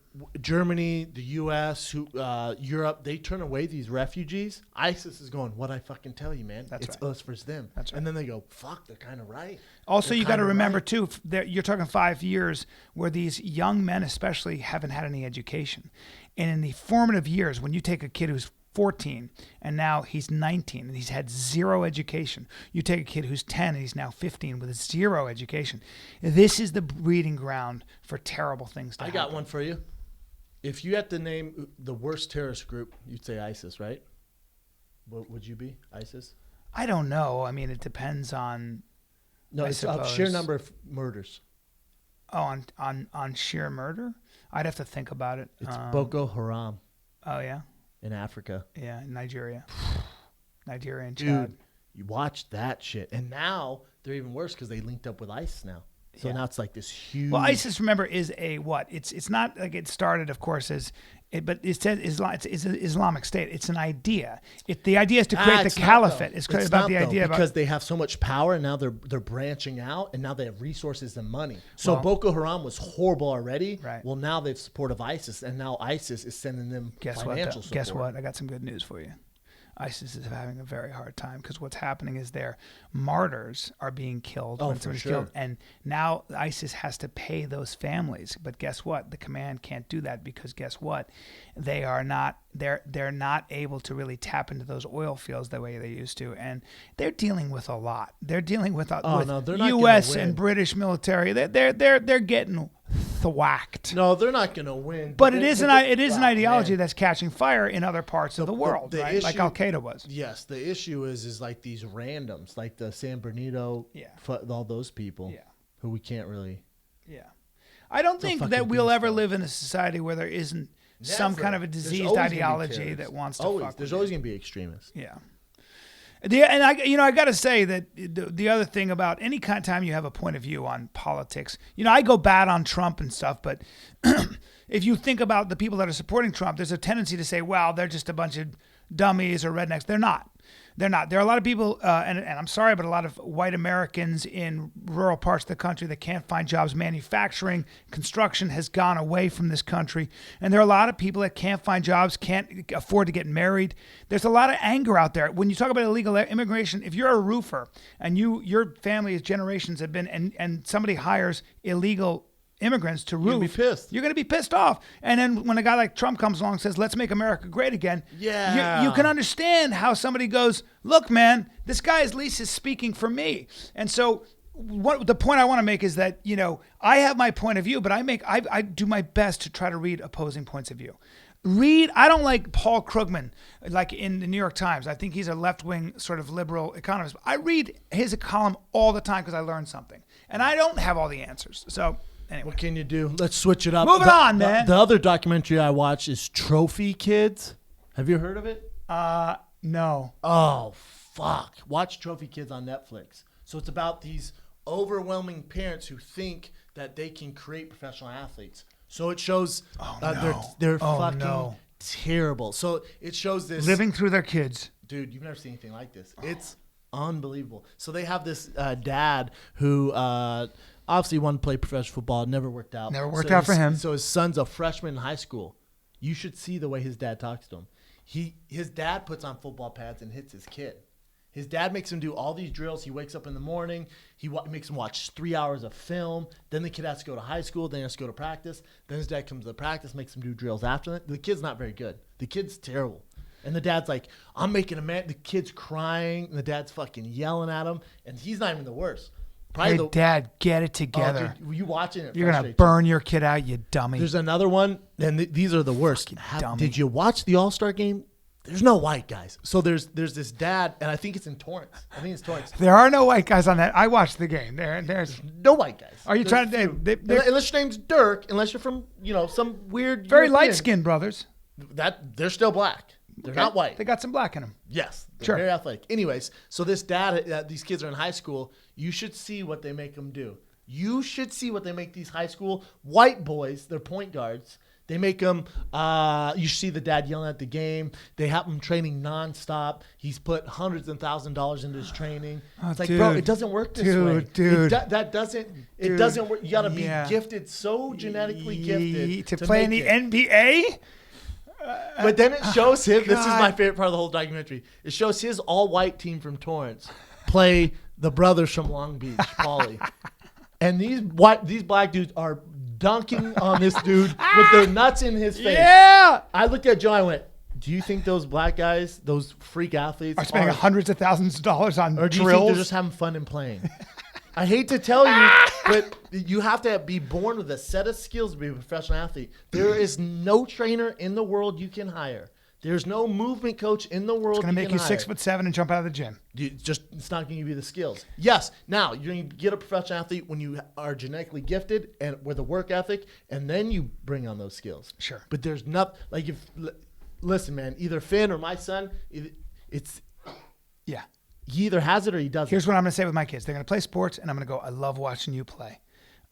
Germany, the U.S., Europe, they turn away these refugees. ISIS is going, what'd I fucking tell you, man? It's us versus them. That's right. And then they go, fuck, they're kind of right. Also, you got to remember, too, you're talking 5 years where these young men especially haven't had any education. And in the formative years, when you take a kid who's 14 and now he's 19 and he's had zero education. You take a kid who's 10 and he's now 15 with zero education. This is the breeding ground for terrible things to happen. I got one for you. If you had to name the worst terrorist group, you'd say ISIS, right? What would you be? ISIS? I don't know. I mean, it depends on. No, it's a sheer number of murders. Oh, on sheer murder? I'd have to think about it. It's Boko Haram. Oh yeah. In Africa. Yeah, in Nigeria. Nigeria and Chad. Dude, you watch that shit, and now they're even worse because they linked up with ISIS now. So now it's like this huge. Well, ISIS, remember, is a what? It's not like it started, of course, but it said it's an Islamic State. It's an idea. The idea is to create the caliphate. It's about the idea because they have so much power and now they're branching out and now they have resources and money. So Boko Haram was horrible already. Right. Well, now they've support of ISIS and now ISIS is sending them financial support. Guess what? I got some good news for you. ISIS is having a very hard time because what's happening is their martyrs are being killed. Oh, for sure. Killed, and now ISIS has to pay those families. But guess what? The command can't do that because guess what? They are not. They're not able to really tap into those oil fields the way they used to, and they're dealing with a lot. They're dealing with U.S. and British military. They're getting thwacked. No, they're not going to win. But it is an ideology that's catching fire in other parts of the world, right? Issue, like Al Qaeda was. Yes, the issue is like these randoms, like the San Bernardino, all those people, who we can't really. Yeah, I don't think that we'll ever live in a society where there isn't some kind of a There's diseased always gonna be ideology terrorists. that wants to Always. fuck There's with always you. going to be extremists. Yeah. And I got to say that the other thing about any kind of time you have a point of view on politics, I go bad on Trump and stuff, but if you think about the people that are supporting Trump, there's a tendency to say, well, they're just a bunch of dummies or rednecks. They're not. They're not. There are a lot of people, and I'm sorry, but a lot of white Americans in rural parts of the country that can't find jobs. Manufacturing, construction has gone away from this country. And there are a lot of people that can't find jobs, can't afford to get married. There's a lot of anger out there. When you talk about illegal immigration, if you're a roofer and your family generations have been, and somebody hires illegal immigrants to roof, You're gonna be pissed. You're going to be pissed off. And then when a guy like Trump comes along and says, let's make America great again, Yeah. you can understand how somebody goes, look, man, this guy at least is speaking for me. And so what the point I want to make is that, I have my point of view, but I do my best to try to read opposing points of view. I don't like Paul Krugman, like in the New York Times. I think he's a left-wing sort of liberal economist. I read his column all the time because I learn something. And I don't have all the answers. So anyway. What can you do? Let's switch it up. Moving on, man. The other documentary I watched is Trophy Kids. Have you heard of it? No. Oh, fuck. Watch Trophy Kids on Netflix. So it's about these overwhelming parents who think that they can create professional athletes. So it shows they're fucking terrible. So it shows this. Living through their kids. Dude, you've never seen anything like this. It's unbelievable. So they have this dad who obviously wanted to play professional football. Never worked out. Never worked out for him. So his son's a freshman in high school. You should see the way his dad talks to him. His dad puts on football pads and hits his kid. His dad makes him do all these drills. He wakes up in the morning. He makes him watch 3 hours of film. Then the kid has to go to high school. Then he has to go to practice. Then his dad comes to practice, makes him do drills after that. The kid's not very good. The kid's terrible. And the dad's like, I'm making a man. The kid's crying. And the dad's fucking yelling at him. And he's not even the worst. Hey, Dad, get it together. Dude, you watching it? You're going to burn your kid out, you dummy. There's another one, and these are the worst. Did you watch the All-Star game? There's no white guys. So there's this dad, and I think it's in Torrance. There are no white guys on that. I watched the game. There's no white guys. Are you trying to? Unless your name's Dirk, unless you're from some weird very European, light-skinned brothers. That they're still black. They're not white. They got some black in them. Yes, they're sure. Very athletic. Anyways, so this dad, these kids are in high school. You should see what they make them do. You should see what they make these high school white boys. They're point guards. They make them, you should see the dad yelling at the game. They have him training nonstop. He's put hundreds and $1,000s into his training. It's like, bro, it doesn't work this way. Dude. That doesn't work. You got to be gifted, so genetically gifted. To play in the NBA? But then it shows him, this is my favorite part of the whole documentary. It shows his all-white team from Torrance play the brothers from Long Beach, Paulie. And these black dudes are dunking on this dude with their nuts in his face. Yeah. I looked at Joe. I went, "Do you think those black guys, those freak athletes, are spending hundreds of thousands of dollars on or do you drills? think they're just having fun and playing?" I hate to tell you, but you have to be born with a set of skills to be a professional athlete. There is no trainer in the world you can hire. There's no movement coach in the world. It's going to make you 6'7" and jump out of the gym. It's not going to give you the skills. Yes, now you're going to get a professional athlete when you are genetically gifted and with a work ethic, and then you bring on those skills. Sure. But there's nothing like listen, man. Either Finn or my son, yeah. He either has it or he doesn't. Here's what I'm going to say with my kids: they're going to play sports, and I'm going to go, I love watching you play.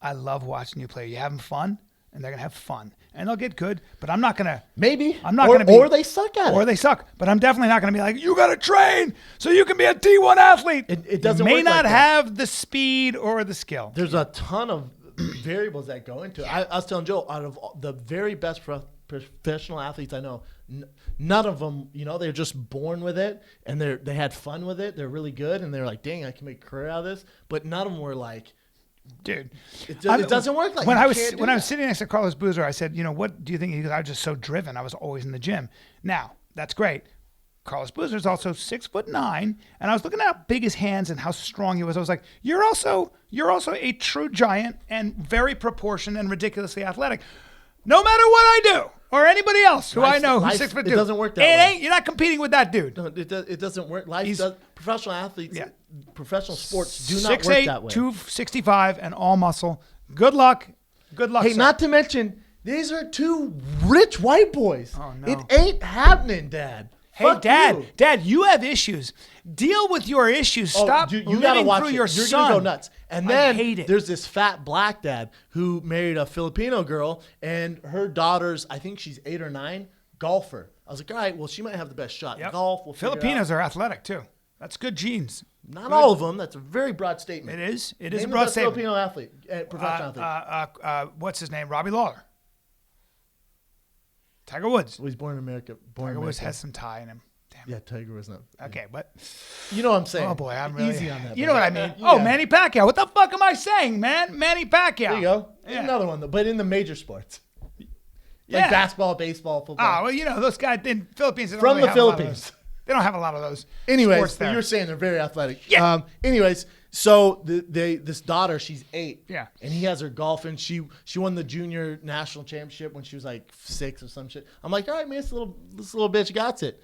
I love watching you play. You having fun? And they're going to have fun. And they'll get good, but I'm not going to. Maybe. I'm not going to be. Or they suck at it. Or they suck. But I'm definitely not going to be like, you got to train so you can be a D1 athlete. It doesn't You may work not like that. have the speed or the skill. There's a ton of variables that go into it. I was telling Joe, out of the very best professional athletes I know, none of them, they're just born with it and they had fun with it. They're really good and they're like, dang, I can make a career out of this. But none of them were like, dude, it doesn't work like when that. I was sitting next to Carlos Boozer, I said, what do you think? He goes, I was just so driven. I was always in the gym. Now, that's great. Carlos Boozer is also 6'9", and I was looking at how big his hands and how strong he was. I was like, you're also a true giant and very proportioned and ridiculously athletic. No matter what I do or anybody else who I know who's 6'2", it doesn't work that way. You're not competing with that dude. No, it doesn't work. Professional athletes, professional sports do not 6'8", work that way. 265, and all muscle. Good luck. Hey, sir. not to mention These are two rich white boys. Oh, no. It ain't happening, Dad. Hey, Fuck Dad, you. Dad, you have issues. Deal with your issues. Oh, Stop dude, living gotta watch through it. your You're son. gonna go nuts. And I then hate it. there's this fat black dad who married a Filipino girl, and her daughter's, I think she's 8 or 9, golfer. I was like, all right, well, she might have the best shot. Yep. Golf. We'll figure it out. Filipinos are athletic too. That's good genes. Not all of them. That's a very broad statement. It is. It is Name a the broad best statement. Filipino athlete, professional athlete. What's his name? Robbie Lawler. Tiger Woods. Well, he's born in America. Tiger Woods has some tie in him. Damn. Yeah, Tiger was not. Okay, but You know what I'm saying. oh boy, I'm really easy on that. You know what I buddy. mean? Oh, Yeah. Manny Pacquiao. What the fuck am I saying, man? Manny Pacquiao. There you go. Yeah. Another one, though, but in the major sports. Yeah. Like basketball, baseball, football. Ah, well, you know those guys in Philippines. They don't From really the have a lot of Philippines. those. They don't have a lot of those. Anyways, sports but there. you're saying they're very athletic. Yeah. Anyways, so this daughter, she's 8. Yeah. And he has her golfing. She won the junior national championship when she was like 6 or some shit. I'm like, all right, man, this little bitch got it.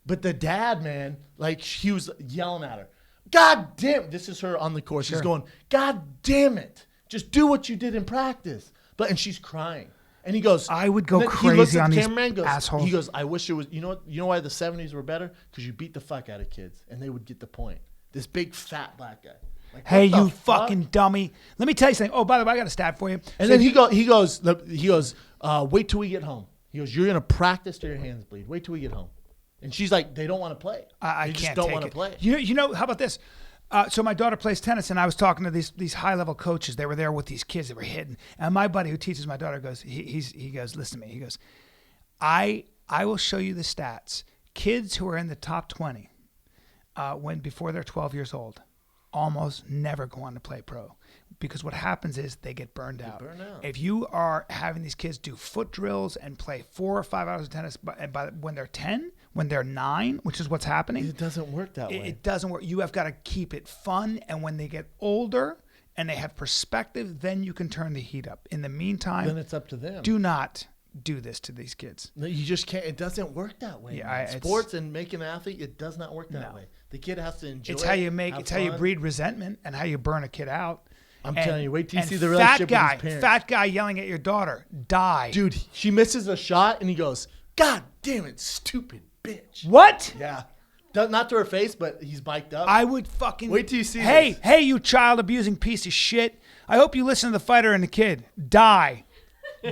But the dad, man, like he was yelling at her. God damn, this is her on the course. Sure. She's going, God damn it, just do what you did in practice. And she's crying. And he goes, I would go and then he looks crazy at on the these cameraman and goes, assholes. He goes, I wish it was. You know why the 70s were better? Because you beat the fuck out of kids, and they would get the point. This big fat black guy. Like, Hey, what the you fuck? fucking dummy. Let me tell you something. Oh, by the way, I got a stat for you. And So then he goes, wait till we get home. He goes, you're gonna practice till your hands bleed. Wait till we get home. And she's like, they don't want to play. I They can't just don't take want to it. play. You know, how about this? So my daughter plays tennis, and I was talking to these high level coaches. They were there with these kids that were hitting, and my buddy who teaches my daughter goes, he goes, listen to me. He goes, I will show you the stats. Kids who are in the top 20 before they're 12 years old almost never go on to play pro, because what happens is they get burned out. If you are having these kids do foot drills and play 4 or 5 hours of tennis when they're 10, when they're 9, which is what's happening, It doesn't work that way. it doesn't work. You have got to keep it fun, and when they get older and they have perspective, then you can turn the heat up. In the meantime, Then it's up to them. do not do this to these kids. No, you just can't. It doesn't work that way. Yeah, man. it's- Sports and making an athlete, it does not work that No. way. The kid has to enjoy. It's how you have how you fun. breed resentment and how you burn a kid out. I'm telling you, wait till you and see the fat relationship guy, with his parents. fat guy yelling at your daughter, die. Dude, she misses a shot and he goes, God damn it, stupid bitch. What? Yeah. Not to her face, but he's biked up. I would fucking Wait till you see Hey, this. hey, you child abusing piece of shit. I hope you listen to the fighter and the kid. Die.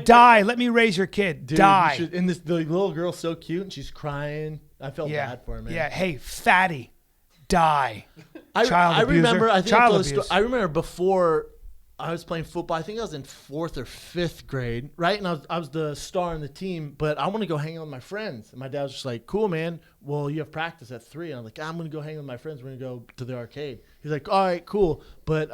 Die. Let me raise your kid. Dude, Die. you should, and the little girl's so cute and she's crying. I felt Yeah. bad for her, man. Yeah. Hey, fatty. Die. I Child abuser. remember. I think Child I told the abuse. I remember before I was playing football. I think I was in 4th or 5th grade, right? And I was the star on the team. But I want to go hang out with my friends. And my dad was just like, "Cool, man. Well, you have practice at 3." And I'm like, "I'm gonna go hang with my friends. We're gonna go to the arcade." He's like, "All right, cool, but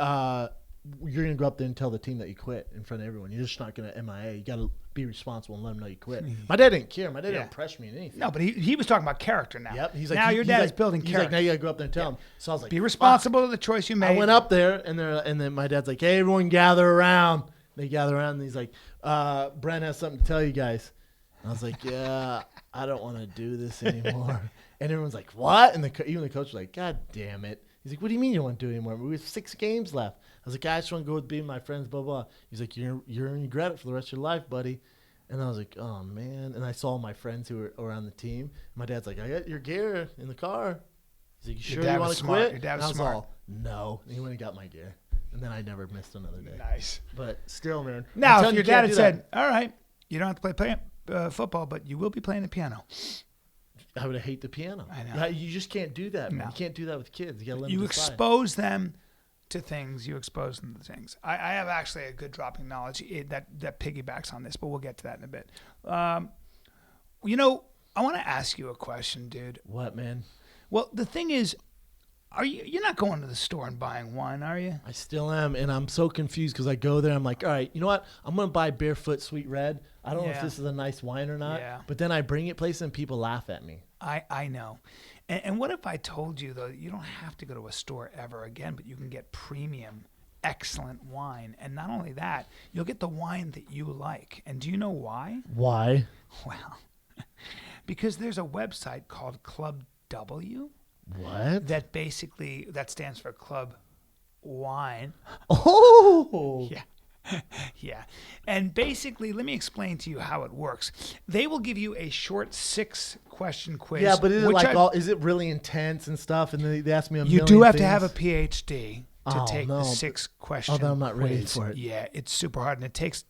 you're gonna go up there and tell the team that you quit in front of everyone. You're just not gonna MIA. You gotta be responsible and let them know you quit." My dad didn't care. My dad Yeah. didn't pressure me in anything. No, but he was talking about character now. Yep. He's like, now your he's dad like- is building He's character. like, now you gotta go up there and tell him. So I was like, Be "Fuck." responsible to the choice you made. I went up there, and then my dad's like, "Hey, everyone, gather around." They gather around, and he's like, "Brent has something to tell you guys." And I was like, "Yeah, I don't want to do this anymore." And everyone's like, "What?" And even the coach was like, "God damn it." He's like, "What do you mean you don't want to do it anymore? We have 6 games left." I was like, "I just want to go with being my friends, blah, blah." He's like, "You're going to regret it for the rest of your life, buddy." And I was like, "Oh, man." And I saw my friends who were on the team. My dad's like, "I got your gear in the car." He's like, "You sure dad you was want to smart. quit?" Your dad And was I was smart. all, "No." And he went and got my gear. And then I never missed another day. Nice. But still, man. I'm Now, if telling your you, you can't dad had do said, "All right, you don't have to play football, but you will be playing the piano," that, I would hate the piano. I know. Yeah, you just can't do that, man. No. You can't do that with kids. You got to let you them decide. expose them to things. You expose them to things. I have actually a good dropping knowledge that piggybacks on this, but we'll get to that in a bit. You know, I want to ask you a question, dude. What, man? Well, the thing is, you're not going to the store and buying wine, are you? I still am, and I'm so confused because I go there. I'm like, all right, you know what? I'm going to buy Barefoot Sweet Red. I don't know if Yeah. this is a nice wine or not. Yeah. But then I bring it places and people laugh at me. I know. And what if I told you, though, you don't have to go to a store ever again, but you can get premium, excellent wine. And not only that, you'll get the wine that you like. And do you know why? Why? Well, because there's a website called Club W What? that stands for Club Wine. Oh. Yeah. Yeah. And basically, let me explain to you how it works. They will give you a short 6-question quiz. Yeah, but is it which is it really intense and stuff? And they ask me a you million do have things? to have a PhD to take the no. 6-question then I'm not ready quiz. for it. Yeah, it's super hard, and it takes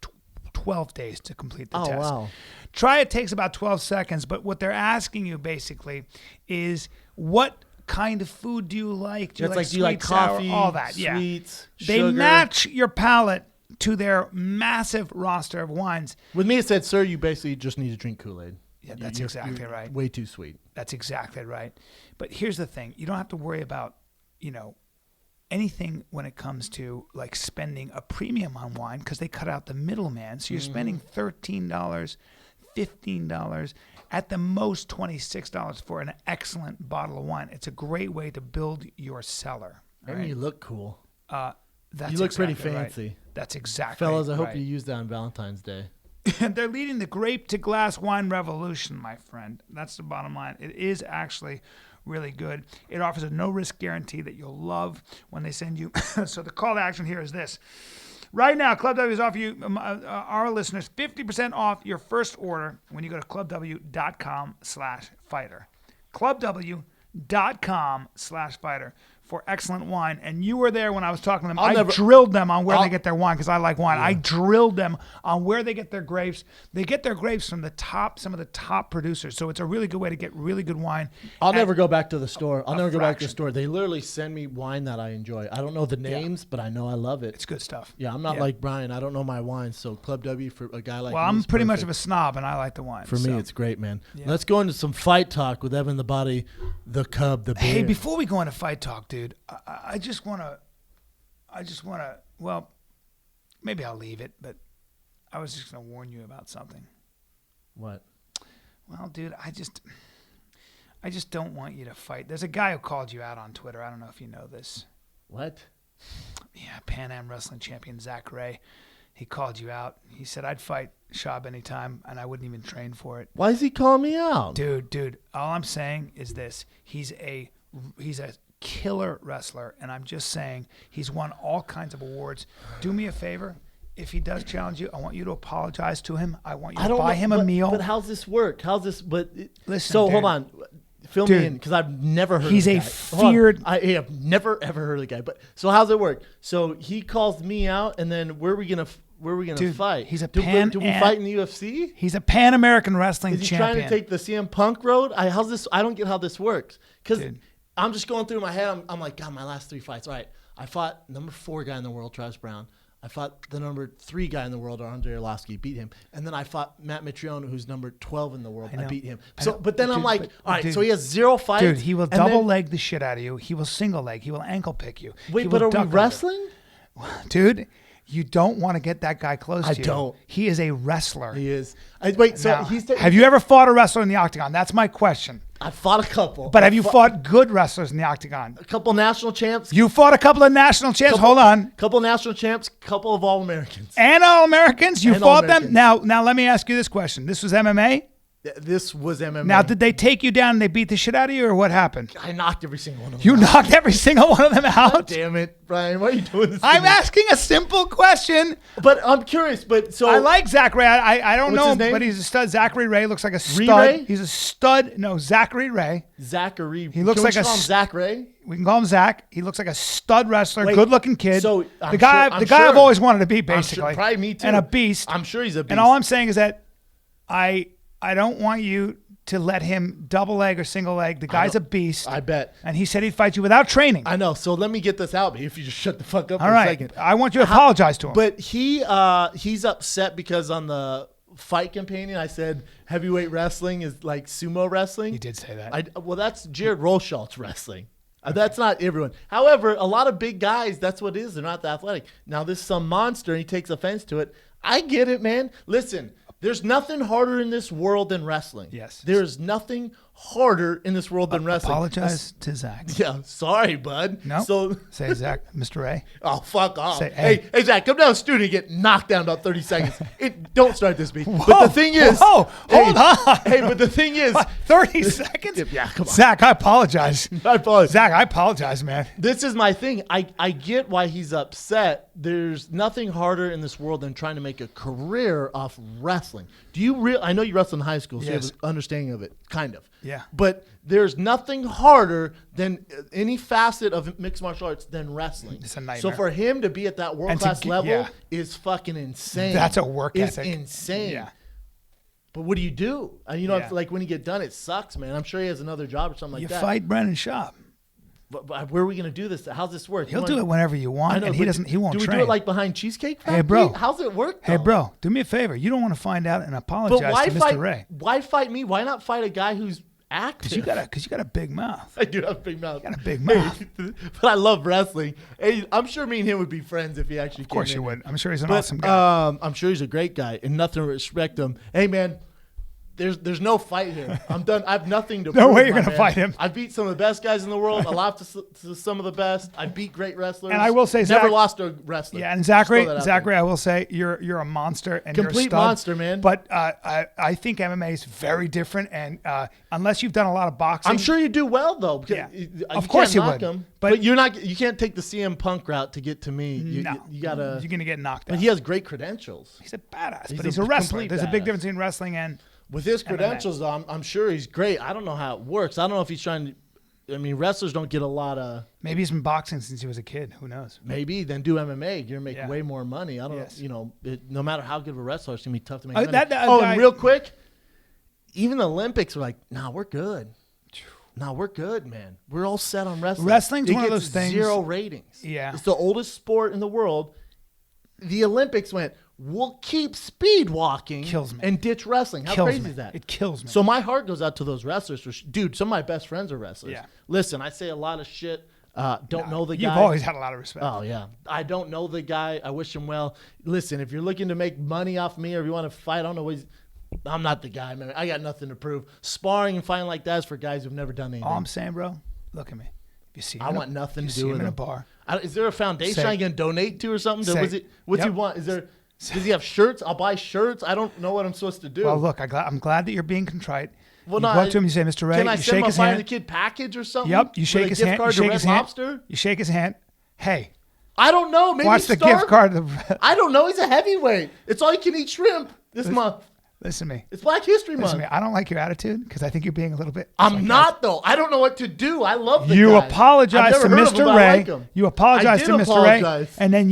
12 days to complete the Oh, test. wow. Try it takes about 12 seconds, but what they're asking you basically is what kind of food do you like? Do you like coffee, sour, all that? sweets, They sugar? match your palate to their massive roster of wines. With me, it said, sir, you basically just need to drink Kool-Aid. Yeah, that's exactly right. Way too sweet. That's exactly right. But here's the thing. You don't have to worry about, anything when it comes to like spending a premium on wine because they cut out the middleman. So you're spending $13, $15, at the most $26 for an excellent bottle of wine. It's a great way to build your cellar. And right? you look cool. That's You look pretty exactly right. fancy. That's exactly Fellas, I hope right. you use that on Valentine's Day. They're leading the grape to glass wine revolution, my friend. That's the bottom line. It is actually really good. It offers a no-risk guarantee that you'll love when they send you. So the call to action here is this. Right now, Club W is offering you, our listeners, 50% off your first order when you go to clubw.com/fighter. clubw.com/fighter for excellent wine. And you were there when I was talking to them. I drilled them on where they get their wine because I like wine. Yeah. I drilled them on where they get their grapes. They get their grapes from some of the top producers. So it's a really good way to get really good wine. I'll never go back to the store. I'll never go back to the store. They literally send me wine that I enjoy. I don't know the names, but I know I love it. It's good stuff. Yeah, I'm not like Bryan. I don't know my wine. So Club W for a guy like me. Well, I'm pretty much of a snob, and I like the wine. For me, it's great, man. Yeah. Let's go into some fight talk with Evan the Body, the Cub, the Bear. Hey, before we go into fight talk, dude, I just want to, well, maybe I'll leave it, but I was just going to warn you about something. What? Well, dude, I just don't want you to fight. There's a guy who called you out on Twitter. I don't know if you know this. What? Yeah, Pan Am wrestling champion Zach Ray. He called you out. He said, I'd fight Shab anytime, and I wouldn't even train for it. Why is he calling me out? Dude, all I'm saying is this. He's a killer wrestler, and I'm just saying he's won all kinds of awards. Do me a favor. If he does challenge you, I want you to apologize to him. I want you to buy him a meal. But how's this work? Listen, so dude, hold on. Fill me in because I've never heard of he's the a guy. feared. I have never ever heard of the guy. But so how's it work? So he calls me out, and then where are we gonna fight? He's a do we fight in the UFC? He's a Pan American wrestling champion. Is he trying to take the CM Punk road? How's this? I don't get how this works because I'm just going through my head. I'm like, God, my last 3 fights. All right, I fought number 4 guy in the world, Travis Brown. I fought the number 3 guy in the world, Andre Arlovsky, beat him. And then I fought Matt Mitrione, who's number 12 in the world. I beat him. But then I'm like, all right, so he has 0 fights. Dude, he will double leg the shit out of you. He will single leg. He will ankle pick you. Wait, but are we wrestling? Dude, you don't want to get that guy close to you. I don't. He is a wrestler. He is. Have you ever fought a wrestler in the octagon? That's my question. I fought a couple. But have you fought good wrestlers in the octagon? A couple national champs. You fought a couple of national champs. Hold on. Couple national champs. Couple of All-Americans. And All-Americans. You fought them. Now let me ask you this question. This was MMA? This was MMA. Now, did they take you down and they beat the shit out of you, or what happened? I knocked every single one of them out. You knocked every single one of them out? God damn it, Bryan. Why are you doing this? I'm asking a simple question. But I'm curious. But so I like Zach Ray. I don't know him, name? but he's a stud. Zachary Ray looks like a stud. Ray? He's a stud. No, Zachary Ray. Zachary. He looks like a Zach Ray. We can call him Zach. He looks like a stud wrestler, good-looking kid. So the guy I've always wanted to be, basically. Probably me too. And a beast. I'm sure he's a beast. And all I'm saying is that I don't want you to let him double leg or single leg. The guy's a beast. I bet. And he said he'd fight you without training. I know. So let me get this out, if you just shut the fuck up all for right. a second. I want you to apologize to him. But he's upset because on the fight companion I said heavyweight wrestling is like sumo wrestling. You did say that. Well, that's Jared Rochalt's wrestling. That's not everyone. However, a lot of big guys, that's what it is. They're not that athletic. Now, this is some monster, and he takes offense to it. I get it, man. Listen, there's nothing harder in this world than wrestling. Yes. There's nothing harder in this world than wrestling. Apologize to Zach. Yeah, sorry, bud. No. So Say Zach, Mr. A. oh, fuck off. Say, hey, Zach, come down the studio and get knocked down about 30 seconds. Don't start this beat. But Whoa, the thing is, whoa, hold on. Hey, but the thing is, 30 seconds? Yeah, come on. Zach, I apologize. I apologize. Zach, I apologize, man. This is my thing. I get why he's upset. There's nothing harder in this world than trying to make a career off wrestling. Do you I know you wrestled in high school, so you Yes. have an understanding of it, kind of. Yeah. But there's nothing harder than any facet of mixed martial arts than wrestling. It's a nightmare. So for him to be at that world-class level yeah. is fucking insane. That's a work it's ethic. insane. Yeah. But what do you do? And you know, Yeah. like when you get done, it sucks, man. I'm sure he has another job or something like You that. fight Brennan Schaub. But where are we going to do this? How's this work? He'll do it whenever you want, and he but doesn't. He won't Do we train. do it like behind Cheesecake Factory? Hey, bro. How's it work? Hey, though? bro, do me a favor. You don't want to find out and But apologize why to Mr. fight? Ray. Why fight me? Why not fight a guy who's active? Because you got a big mouth. I do have a big mouth. You got a big mouth. But I love wrestling. Hey, I'm sure me and him would be friends if he actually. Of course you would. I'm sure he's an But, awesome guy. I'm sure he's a great guy, and nothing to respect him. Hey, man. There's no fight here. I'm done. I have nothing to No prove, way you're my gonna man. fight him. I beat some of the best guys in the world. I lost to some of the best. I beat great wrestlers. And I will say, never Zach- lost to a wrestler. Yeah, and Just throw Zachary, that out I will say you're a monster and you're a Complete stud. monster, man. But I think MMA is very different, and unless you've done a lot of boxing, I'm sure you do well though. Because Yeah. you Of course can't you knock would. him, But- but you're not. You can't take the CM Punk route to get to me. no, You gotta. you're gonna get knocked out. But he has great credentials. He's a badass, He's but a he's a wrestler. complete There's a big badass. difference between wrestling and With his credentials, though, I'm sure he's great. I don't know how it works. I don't know if he's trying to. I mean, wrestlers don't get a lot of. maybe he's been boxing since he was a kid. Who knows? Maybe then do MMA. You're gonna make Yeah. way more money. I don't Yes. know. You know, no matter how good of a wrestler, it's gonna be tough to make Oh, money. that guy, guy- and real quick, even the Olympics were like, nah, we're good. Nah, we're good, man. We're all set on wrestling. Wrestling's It one of gets those things- 0 ratings. Yeah. It's the oldest sport in the world. The Olympics went, we'll keep speed walking Kills me. and ditch wrestling. How Kills crazy me. is that? It kills me. So my heart goes out to those wrestlers. Dude, some of my best friends are wrestlers. Yeah. Listen, I say a lot of shit. Don't know the guy. You've always had a lot of respect. Oh, yeah. I don't know the guy. I wish him well. Listen, if you're looking to make money off me or if you want to fight, I don't know what I'm not the guy, man. I got nothing to prove. Sparring and fighting like that is for guys who've never done anything. All I'm saying, bro, look at me. If you see him I in a- want nothing you to see do him with in a him. bar. Is there a foundation Say- I can donate to or something? Say- What's he Yep. want? Does he have shirts? I'll buy shirts. I don't know what I'm supposed to do. Well, look, I'm glad that you're being contrite. Well, You no, go up to him, you say, Mr. Ray, Can I you send shake him a his Find hand. the Kid package or something? Yep, you With shake a his gift hand. card You to shake Red his hand. Lobster? You shake his hand. Hey, I don't know. Maybe watch the Star- gift card. I don't know. He's a heavyweight. It's all you can eat shrimp this month. Listen to me. It's Black History Listen Month. to me. I don't like your attitude because I think you're being a little bit. I'm not though. I don't know what to do. I love the You guy. apologize I've to never heard of him, Mr. but I Ray. like him. You apologize I to did Mr. Ray, apologize. and then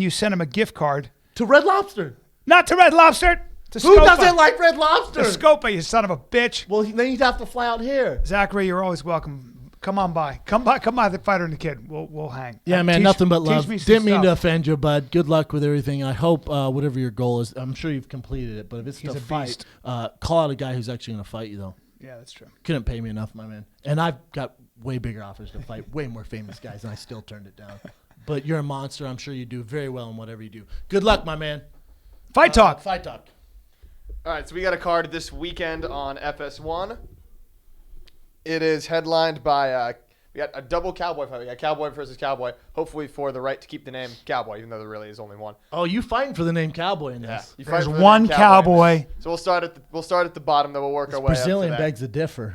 you send him a gift card, To Red Lobster. not to Red Lobster, to Who Scopa. doesn't like Red Lobster? To Scopa, you son of a bitch. Well, then you'd have to fly out here. Zachary, you're always welcome. Come on by. Come by. The Fighter and the Kid. We'll hang. Yeah, man, Teach- nothing but teach love. me some Didn't mean to stuff. offend you, bud. Good luck with everything. I hope whatever your goal is, I'm sure you've completed it. But if it's He's to a fight, beast. call out a guy who's actually going to fight you, though. Yeah, that's true. Couldn't pay me enough, my man. And I've got way bigger offers to fight way more famous guys, and I still turned it down. But you're a monster. I'm sure you do very well in whatever you do. Good luck, my man. Fight talk. Fight talk. All right, so we got a card this weekend on FS1. It is headlined by we got a double cowboy fight. We got Cowboy versus Cowboy. Hopefully for the right to keep the name Cowboy, even though there really is only one. Oh, you fighting for the name Cowboy in this? You fight There's for the one name cowboy. So we'll start at the bottom, then we'll work our way Brazilian up to that. begs to differ.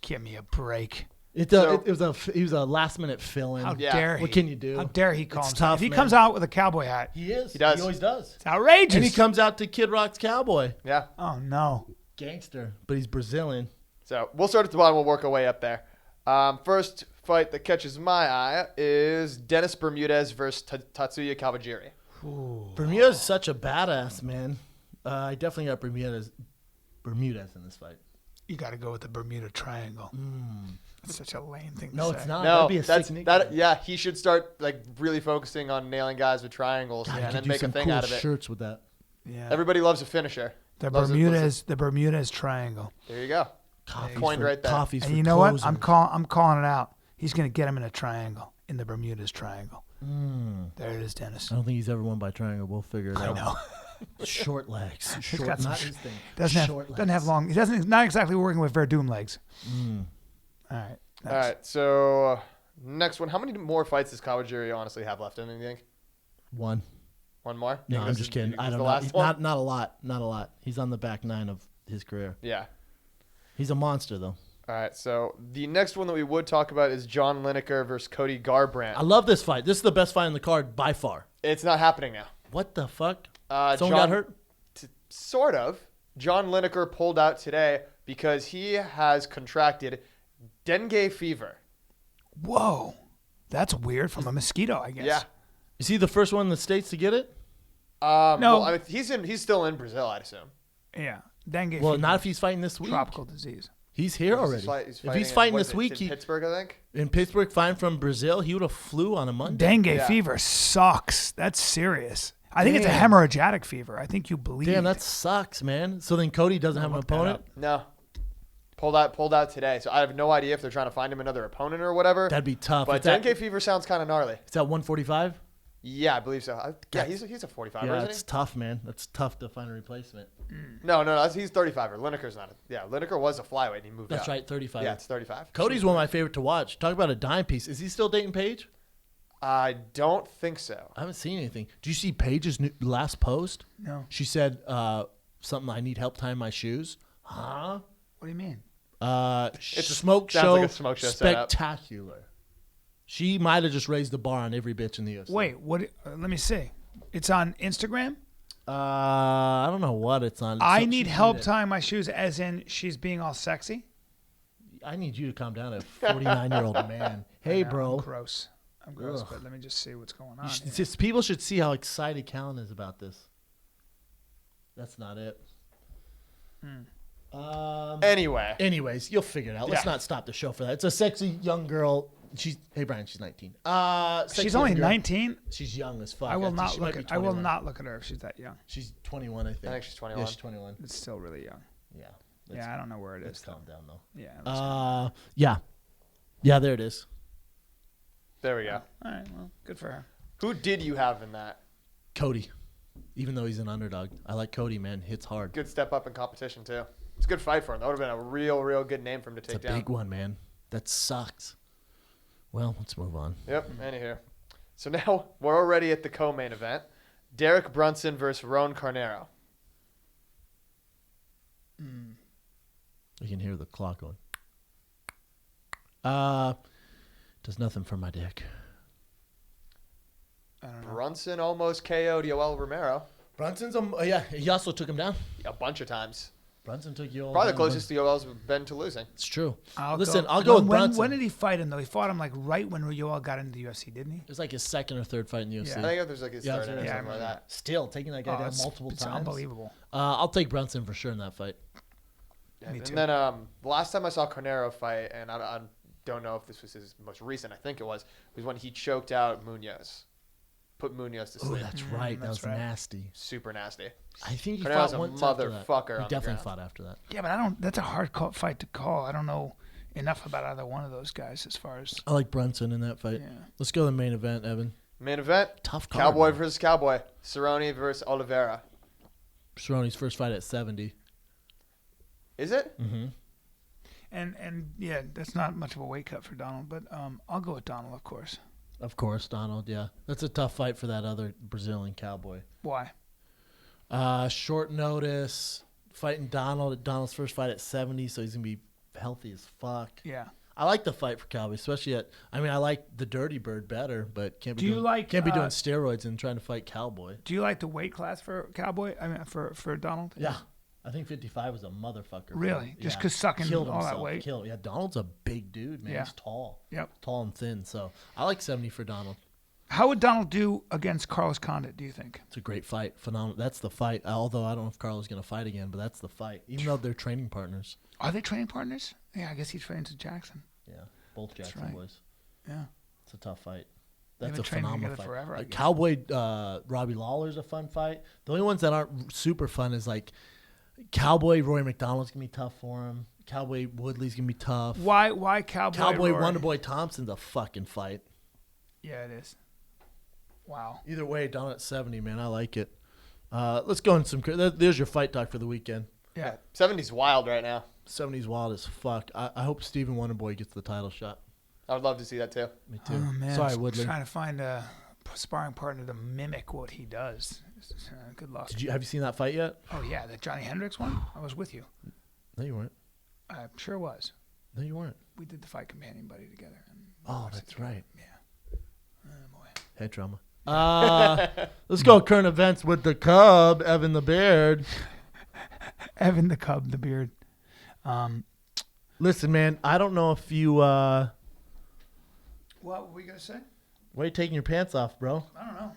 Give me a break. He was a last minute fill in. How Yeah. dare he? What can you do? How dare he call It's himself? tough, If he man. comes out with a cowboy hat, He is. He does. He always does. it's outrageous. And he comes out to Kid Rock's Cowboy. Yeah. Oh no. Gangster, but he's Brazilian. So we'll start at the bottom. We'll work our way up there. First fight that catches my eye is Dennis Bermudez versus Tatsuya Kawajiri. Bermuda's such a badass, man. I definitely got Bermudez in this fight. You got to go with the Bermuda Triangle. That's such a lame thing to No, say. it's not. No, That'd be a that's sick nickname. that. Yeah, he should start like really focusing on nailing guys with triangles God, you and could then do make a some thing cool out of it. shirts with that. Yeah. Everybody loves a finisher. The Loves it. Bermudez Triangle. There you go. Coffee's Coined for, right there. Coffee's And for you know what? closers. I'm calling it out. He's going to get him in a triangle, in the Bermudez Triangle. There it is, Dennis. I don't think he's ever won by triangle. We'll figure it I out. know. Short legs. He's Short, got some not his thing. Doesn't have long. He doesn't. Not exactly working with Verdum legs. All right. All right. So next one. How many more fights does Kawajiri honestly have left in him? You think? One. One more? No, I'm just kidding. I don't know. Not a lot. Not a lot. He's on the back 9 of his career. Yeah. He's a monster, though. All right. So the next one that we would talk about is John Lineker versus Cody Garbrandt. I love this fight. This is the best fight on the card by far. It's not happening now. What the fuck? John Someone got hurt? Sort of. John Lineker pulled out today because he has contracted dengue fever. Whoa, that's weird from a mosquito, I guess. Yeah. Is he the first one in the States to get it? No. No. Well, I mean, he's still in Brazil, I'd assume. Yeah. Dengue. Well, fever, not if he's fighting this week. tropical disease. He's here already. If he's fighting this week, in Pittsburgh, I think. In Pittsburgh, flying from Brazil, he would have flew on a Monday. Dengue fever sucks. That's serious. I think it's a hemorrhagic fever. I think you bleed. Damn, that sucks, man. So then Cody doesn't have an opponent? No. Pulled out today. So I have no idea if they're trying to find him another opponent or whatever. That'd be tough. But dengue fever sounds kind of gnarly. Is that 145? Yeah, I believe so. Yeah, he's a 45, Yeah, isn't it's he? tough, man. That's tough to find a replacement. No, he's 35er. Lineker's not. Lineker was a flyweight and he moved That's up. right, 35. Yeah, it's 35. Cody's one of my favorite to watch. Talk about a dime piece. Is he still dating Paige? I don't think so. I haven't seen anything. Do you see Paige's last post? No. She said something, I need help tying my shoes. Huh? What do you mean? It's a smoke sounds show. like a smoke show setup. Spectacular. She might have just raised the bar on every bitch in the UFC. Wait, what? Let me see. It's on Instagram. I don't know what it's on. I need help tying my shoes, as in she's being all sexy. I need you to calm down, a 49-year-old man. Hey, bro. I'm gross. But let me just see what's going on. People should see how excited Callan is about this. That's not it. Anyways, you'll figure it out. Let's not stop the show for that. It's a sexy young girl. Hey, Bryan, she's 19. She's only 19. She's young as fuck. I will not look at her if she's that young. She's 21, I think. I think she's 21. Yeah, she's 21. It's still really young. Yeah. Yeah, I don't know where it is. Calm down, though. Yeah. Yeah, there it is. There we go. All right. Well, good for her. Who did you have in that? Cody, even though he's an underdog. I like Cody, man. Hits hard. Good step up in competition, too. It's a good fight for him. That would have been a real good name for him to take down. It's a big one, man. That sucks. Well, let's move on. Yep, anywho. So now we're already at the co-main event. Derek Brunson versus Ron Carnero. You can hear the clock going. Does nothing for my dick. I don't know. Brunson almost KO'd Yoel Romero Brunson's he also took him down. a bunch of times. Brunson took Yoel. Probably the down. closest Yoel's been to losing. It's true. I'll go go with when, Brunson. When did he fight him though? He fought him like right when Yoel got into the UFC, didn't he? It was like his second or third fight in the UFC. Yeah. I think there's like his third or I something remember like that. Still taking that guy down multiple it's times. unbelievable. I'll take Brunson for sure in that fight. Me too. And then the last time I saw Carnero fight, and I don't know if this was his most recent, I think it was when he choked out Munoz. Put Munoz to Oh, sleep. that's right. That that's was right. nasty. Super nasty. I think he Carnero's fought a once after motherfucker that. on He the definitely ground. fought after that. Yeah, but that's a hard fight to call. I don't know enough about either one of those guys as far as. I like Brunson in that fight. Yeah. Let's go to the main event, Evan. Main event. Tough card. Cowboy man. versus Cowboy. Cerrone versus Oliveira. Cerrone's first fight at 70. Is it? Mm-hmm. And yeah, that's not much of a weight cut for Donald, but I'll go with Donald, of course. Of course, Donald, yeah. That's a tough fight for that other Brazilian cowboy. Why? Short notice, fighting Donald. Donald's first fight at 70, so he's going to be healthy as fuck. Yeah. I like the fight for Cowboy, especially I like the Dirty Bird better, but can't be doing steroids and trying to fight Cowboy. Do you like the weight class for Cowboy? I mean, for Donald? Yeah. I think 55 was a motherfucker. Really? Just 'cause sucking Killed all that himself. weight? Yeah, Donald's a big dude, man. Yeah. He's tall. Yep. Tall and thin, so I like 70 for Donald. How would Donald do against Carlos Condit, do you think? It's a great fight. Phenomenal. That's the fight. Although I don't know if Carlos is going to fight again, but that's the fight. Even though they're training partners. Are they training partners? Yeah, I guess he trains with Jackson. Yeah, both Jackson right. boys. Yeah. It's a tough fight. They've That's been a training phenomenal together fight. forever, I guess. Cowboy Robbie Lawler's a fun fight. The only ones that aren't super fun is like Cowboy Roy McDonald's gonna be tough for him. Cowboy Woodley's gonna be tough. Why Cowboy? Cowboy Rory? Wonderboy Thompson's a fucking fight. Yeah, it is. Wow. Either way, down at 70, man, I like it. Let's go in some. There's your fight talk for the weekend. Yeah. 70's wild right now. 70's wild as fuck. I hope Stephen Wonderboy gets the title shot. I would love to see that too. Me too. Oh man, Sorry, I'm Woodley. trying to find a sparring partner to mimic what he does. Good luck. Have you seen that fight yet? Oh yeah, the Johnny Hendricks one. I was with you. No, you weren't. I sure was. No, you weren't. We did the Fight Companion Buddy together. And Oh, that's right. Yeah. Oh boy. Head trauma. Let's go current events with the Cub, Evan the Beard. Evan the Cub, the beard. Listen, man, I don't know if you. What were we gonna say? Why are you taking your pants off, bro? I don't know.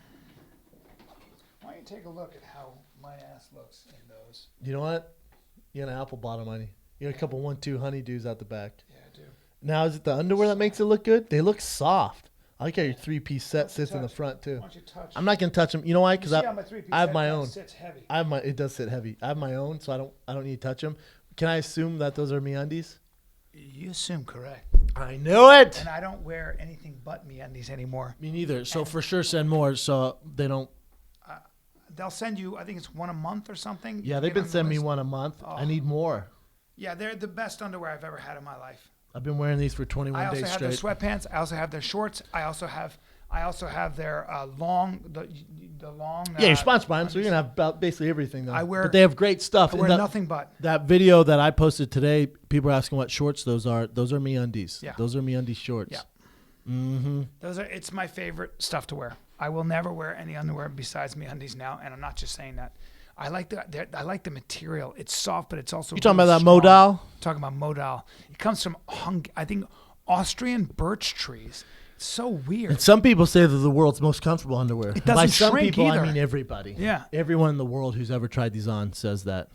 Why don't you take a look at how my ass looks in those? You know what? You got an apple bottom on you. You got a couple 1-2 honeydews out the back. Yeah, I do. Now, is it the underwear that makes it look good? They look soft. I like how your 3-piece set don't you sits in the touch- front too. Why don't you touch? I'm not gonna touch them. You know why? Because You see how my three-piece I have my headband own. sits heavy. I have my. It does sit heavy. I have my own, so I don't need to touch them. Can I assume that those are MeUndies? You assume correct. I knew it. And I don't wear anything but MeUndies anymore. Me neither. So for sure, send more so they don't. They'll send you, I think it's one a month or something. Yeah, You they've get been on the sending me list. one a month. Oh. I need more. Yeah, they're the best underwear I've ever had in my life. I've been wearing these for I 21 also days have their straight. sweatpants. I also have their shorts. I also have their long, the long. Yeah, you're sponsored by them, so you're gonna have about basically everything. Though. I wear- but they have great stuff. I And wear that, nothing but. that video that I posted today, people are asking what shorts those are. Those are MeUndies. Yeah. Those are MeUndies shorts. Yeah. Mm-hmm. It's my favorite stuff to wear. I will never wear any underwear besides MeUndies now, and I'm not just saying that. I like the material. It's soft, but it's also. You talking really about that strong. Modal? Talking about Modal. It comes from I think Austrian birch trees. It's so weird. And some people say they're the world's most comfortable underwear. It By doesn't some shrink people, either. I mean everybody. Yeah. Everyone in the world who's ever tried these on says that.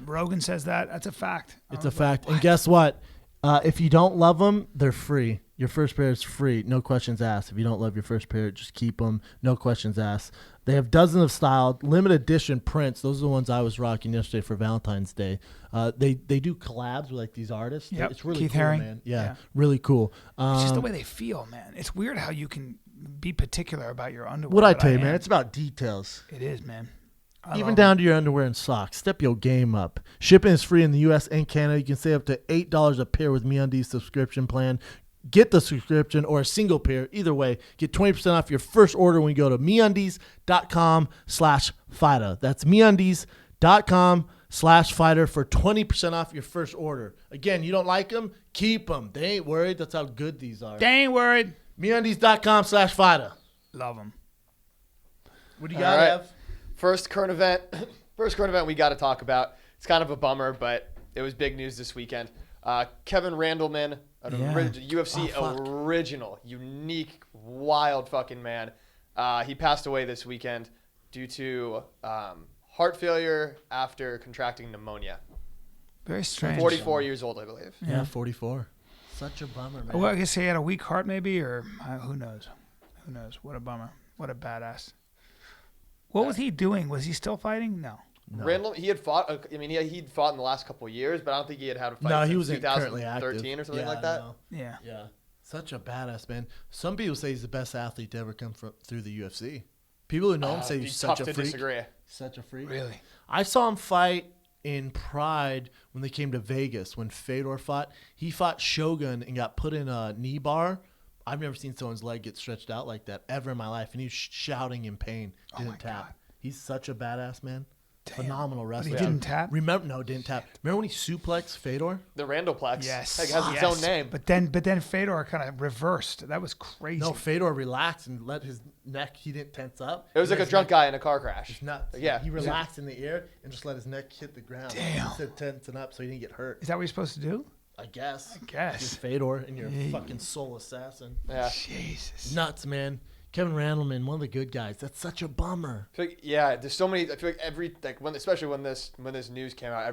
Rogan says that. That's a fact. It's a fact. And guess what? If you don't love them, they're free. Your first pair is free. No questions asked. If you don't love your first pair, just keep them. No questions asked. They have dozens of style, limited edition prints. Those are the ones I was rocking yesterday for Valentine's Day. They do collabs with like these artists. Yep. It's really Keith cool, Haring. man. Yeah, Yeah. really cool. It's just the way they feel, man. It's weird how you can be particular about your underwear. What I but tell you, am. man, it's about details. It is, man. I Even love down to your underwear and socks. Step your game up. Shipping is free in the U.S. and Canada. You can save up to $8 a pair with MeUndies subscription plan. Get the subscription or a single pair. Either way, get 20% off your first order when you go to MeUndies.com/FIDA. That's MeUndies.com/FIDA for 20% off your first order. Again, you don't like them? Keep them. They ain't worried. That's how good these are. They ain't worried. MeUndies.com/FIDA. Love them. What do All you got, right. Ev? First current event we got to talk about. It's kind of a bummer, but it was big news this weekend. Kevin Randleman, UFC original, unique, wild fucking man. He passed away this weekend due to heart failure after contracting pneumonia. Very strange. 44 years old, I believe. Yeah, 44. Such a bummer, man. Well, I guess he had a weak heart, maybe, or who knows? Who knows? What a bummer. What a badass. What was he doing? Was he still fighting? No. Randleman, he had fought. He'd fought in the last couple of years, but I don't think he had a fight No, since he wasn't currently 2013 active. or something Yeah, like that. no. Yeah. Yeah. Such a badass, man. Some people say he's the best athlete to ever come through the UFC. People who know him say It'd he's be such tough a to freak. disagree. Such a freak. Really? I saw him fight in Pride when they came to Vegas when Fedor fought. He fought Shogun and got put in a knee bar. I've never seen someone's leg get stretched out like that ever in my life. And he was shouting in pain. Didn't my tap. God. He's such a badass, man. Damn. Phenomenal But wrestler. he didn't tap? No, didn't tap. Remember when he suplexed Fedor? The Randleplex. Yes. Like, has its own name. But then Fedor kind of reversed. That was crazy. No, Fedor relaxed and let his neck. He didn't tense up. It was like a drunk guy in a car crash. It's nuts. Yeah. He relaxed in the air and just let his neck hit the ground. Damn. Instead of tensing up so he didn't get hurt. Is that what you're supposed to do? I guess. Guess. You're Fedor and you're a fucking soul assassin. Yeah. Jesus. Nuts, man. Kevin Randleman, one of the good guys. That's such a bummer. I feel like, yeah, there's so many. I feel like especially when this news came out,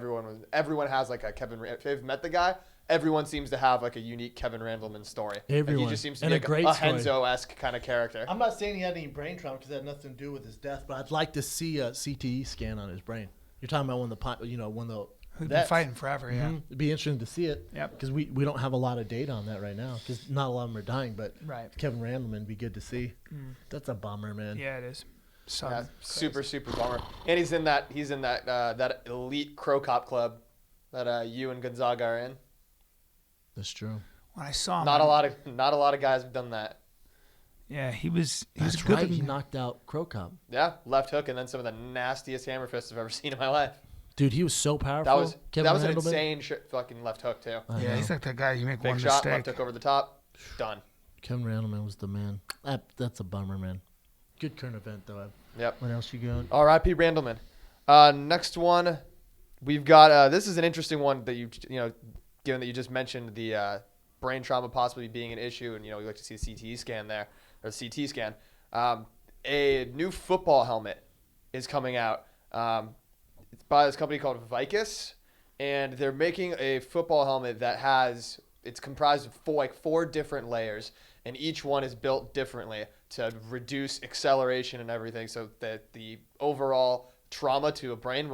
everyone has like a Kevin. If they've met the guy, everyone seems to have like a unique Kevin Randleman story. Everyone. Like, he just seems to And be a like great a story. Henzo-esque kind of character. I'm not saying he had any brain trauma because it had nothing to do with his death, but I'd like to see a CTE scan on his brain. You're talking about when the We've been fighting forever, yeah. It'd be interesting to see it. Yep. Because we don't have a lot of data on that right now because not a lot of them are dying, but Right. Kevin Randleman would be good to see. That's a bummer, man. Yeah, it is. So Yeah, super bummer. And he's in that that elite Crow Cop club that you and Gonzaga are in. That's true. when I saw him, Not a lot of guys have done that. Yeah, he was That's good. right. He knocked out Crow Cop. Yeah, left hook and then some of the nastiest hammer fists I've ever seen in my life. Dude, he was so powerful. That was an Randleman. insane fucking left hook too. Yeah, he's like that guy. You make Big one shot, mistake. left hook over the top, done. Kevin Randleman was the man. That's a bummer, man. Good current event, though. Yep. What else you got? R.I.P. Randleman. Next one, we've got. This is an interesting one that you know, given that you just mentioned the brain trauma possibly being an issue, and you know we like to see the CT scan there or CT scan. A new football helmet is coming out. It's by this company called Vicus, and they're making a football helmet that it's comprised of four different layers, and each one is built differently to reduce acceleration and everything, so that the overall trauma to a brain,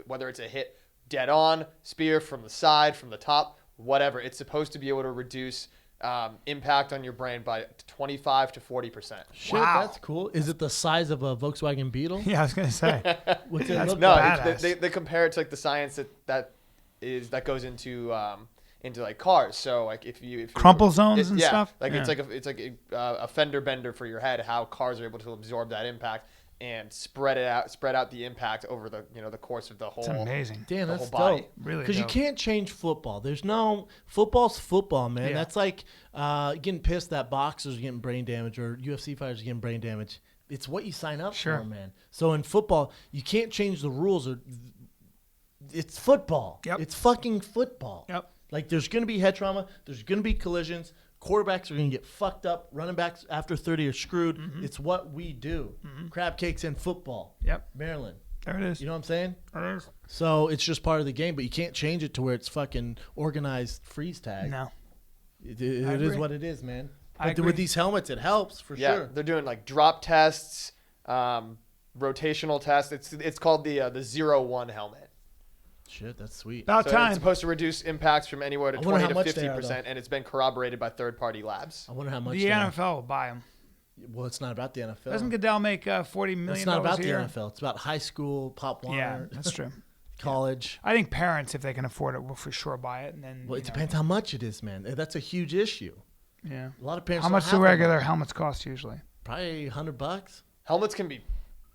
whether it's a hit dead on, spear from the side, from the top, whatever, it's supposed to be able to reduce impact on your brain by 25 to 40%. Shit, Wow. that's cool. Is it the size of a Volkswagen Beetle? Yeah, I was gonna say. What's it That's look No, like? badass. they compare it to like the science that goes into like cars. So like if you Crumple zones and stuff? like Yeah. it's like a fender bender for your head. How cars are able to absorb that impact and spread out the impact over the the course of the whole. It's amazing. Damn, the that's whole body. dope. Really Because you dope. can't change football. Football's football, man. Yeah. That's like getting pissed that boxers are getting brain damage or UFC fighters are getting brain damage. It's what you sign up Sure. for, man. So in football, you can't change the rules. It's football. Yep. It's fucking football. Yep. Like there's going to be head trauma. There's going to be collisions. Quarterbacks are going to get fucked up. Running backs after 30 are screwed. Mm-hmm. It's what we do. Crab cakes in football. Yep. Maryland. There it is. You know what I'm saying? There it is. So it's just part of the game, but you can't change it to where it's fucking organized freeze tag. No. It I is agree. what it is, man. I But agree. with these helmets, it helps for Yeah, sure. they're doing like drop tests, rotational tests. It's called the 0-1 helmet. Shit, that's sweet. About So time. it's supposed to reduce impacts from anywhere to I wonder 20 how to much they are, 50%, and it's been corroborated by third-party labs. I wonder how much. The they are. NFL will buy him. Well, it's not about the NFL. Doesn't Goodell make $40 million It's not about a the year? NFL. It's about high school, Pop Warner, Yeah, that's true. college. I think parents, if they can afford it, will for sure buy it. And then, Well, it depends how much it is, man. That's a huge issue. Yeah. A lot of parents. How don't much have do that regular money. helmets cost usually? Probably $100. Helmets can be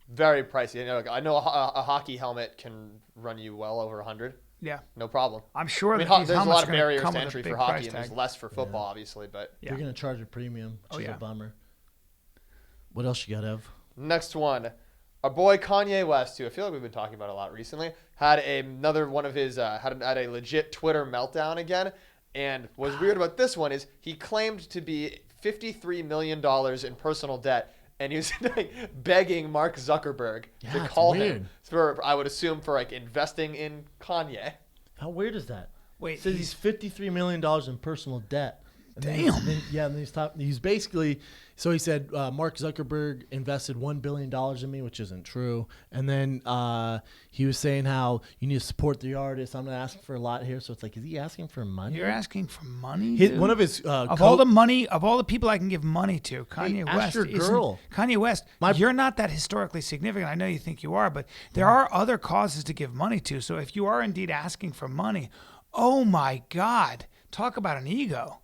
very pricey. I know a hockey helmet can run you well over 100. Yeah. No problem. I'm sure I mean, that these there's a helmets lot are of gonna barriers come to with a entry big for price hockey, and there's tag. less for football, obviously. But Yeah. They're gonna charge a premium, which Oh, is yeah. a bummer. What else you got, Ev? next one, our boy Kanye West, who I feel like we've been talking about a lot recently, had another one of his had a legit Twitter meltdown again. And what's weird about this one is he claimed to be $53 million in personal debt, and he was like, begging Mark Zuckerberg Yeah, to it's call weird. him for, I would assume, for like investing in Kanye. How weird is that? Wait, It says he's $53 million in personal debt. And then Damn. he's basically, so he said, Mark Zuckerberg invested $1 billion in me, which isn't true. And then he was saying how you need to support the artist. I'm not asking for a lot here. So it's like, is he asking for money? You're asking for money? Dude? One of his, of all the money, of all the people I can give money to, Kanye ask West your isn't- girl. Kanye West, you're not that historically significant. I know you think you are, but there are other causes to give money to. So if you are indeed asking for money, oh my God, talk about an ego.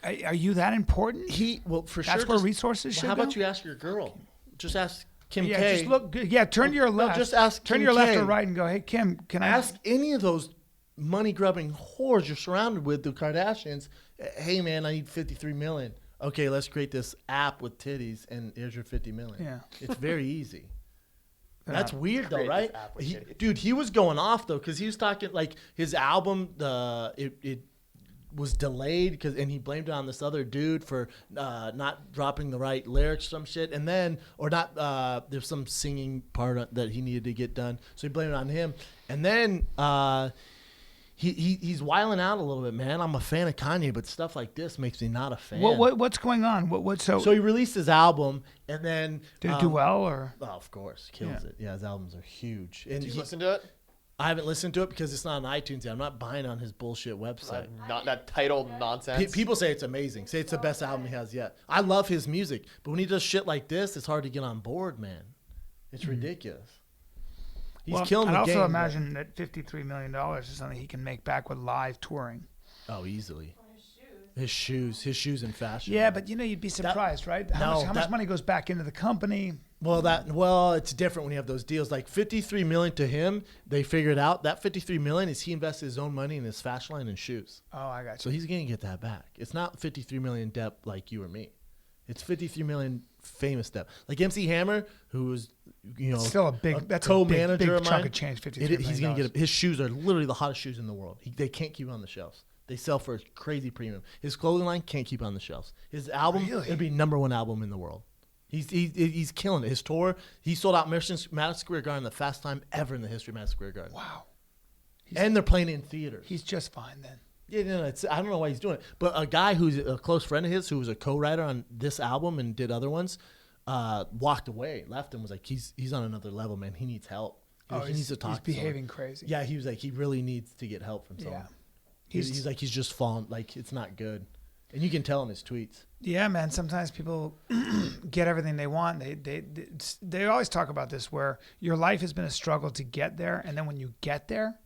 Are you that important? well, for That's sure. where just- resources should How go? about you ask your girl? Just ask Kim Yeah, K. just look good. Yeah, turn to your No, left. just ask Turn Kim your left K. or right and go, hey, Kim, can I Ask any of those money-grubbing whores you're surrounded with, the Kardashians. Hey, man, I need $53 million. Okay, let's create this app with titties, and here's your $50 million. Yeah. It's very easy. They're That's not- weird, though, Create right? this app with titties. Dude, he was going off, though, because he was talking, like, his album, it was delayed, and he blamed it on this other dude for not dropping the right lyrics, some shit, and then, or not, there's some singing part that he needed to get done, so he blamed it on him, and then he's wiling out a little bit, man. I'm a fan of Kanye, but stuff like this makes me not a fan. What's going on? So he released his album, and then did it do well or? Oh, of course, kills Yeah. it. Yeah, his albums are huge. And Did you listen to it? I haven't listened to it because it's not on iTunes yet. I'm not buying on his bullshit website. Not that titled nonsense. People say it's amazing. Say it's the best album he has yet. I love his music, but when he does shit like this, it's hard to get on board, man. It's ridiculous. He's Well, killing I'd the also game. imagine that $53 million is something he can make back with live touring. Oh, easily. His shoes and fashion. Yeah, but you'd be surprised, right? How much money goes back into the company? Well, it's different when you have those deals. Like $53 million to him, they figured out that $53 million is he invested his own money in his fashion line and shoes. Oh, I got you. So he's gonna get that back. It's not $53 million debt like you or me. It's $53 million famous debt. Like MC Hammer, who was Still a big co-manager big of mine. chunk of change. $53 million. He's gonna get his shoes are literally the hottest shoes in the world. They can't keep on the shelves. They sell for a crazy premium. His clothing line can't keep on the shelves. His album, it'd be #1 album in the world. He's killing it. His tour, he sold out Madison Square Garden the fastest time ever in the history of Madison Square Garden. Wow. And they're playing it in theaters. He's just fine then. Yeah, no, I don't know why he's doing it. But a guy who's a close friend of his, who was a co-writer on this album and did other ones, walked away, left him, was like, he's on another level, man. He needs help. He needs to talk to He's behaving someone. crazy. Yeah, he was like, he really needs to get help from someone. Yeah. He's like, he's just fallen. Like, it's not good. And you can tell in his tweets. Yeah, man. Sometimes people get everything they want. They always talk about this, where your life has been a struggle to get there, and then when you get there,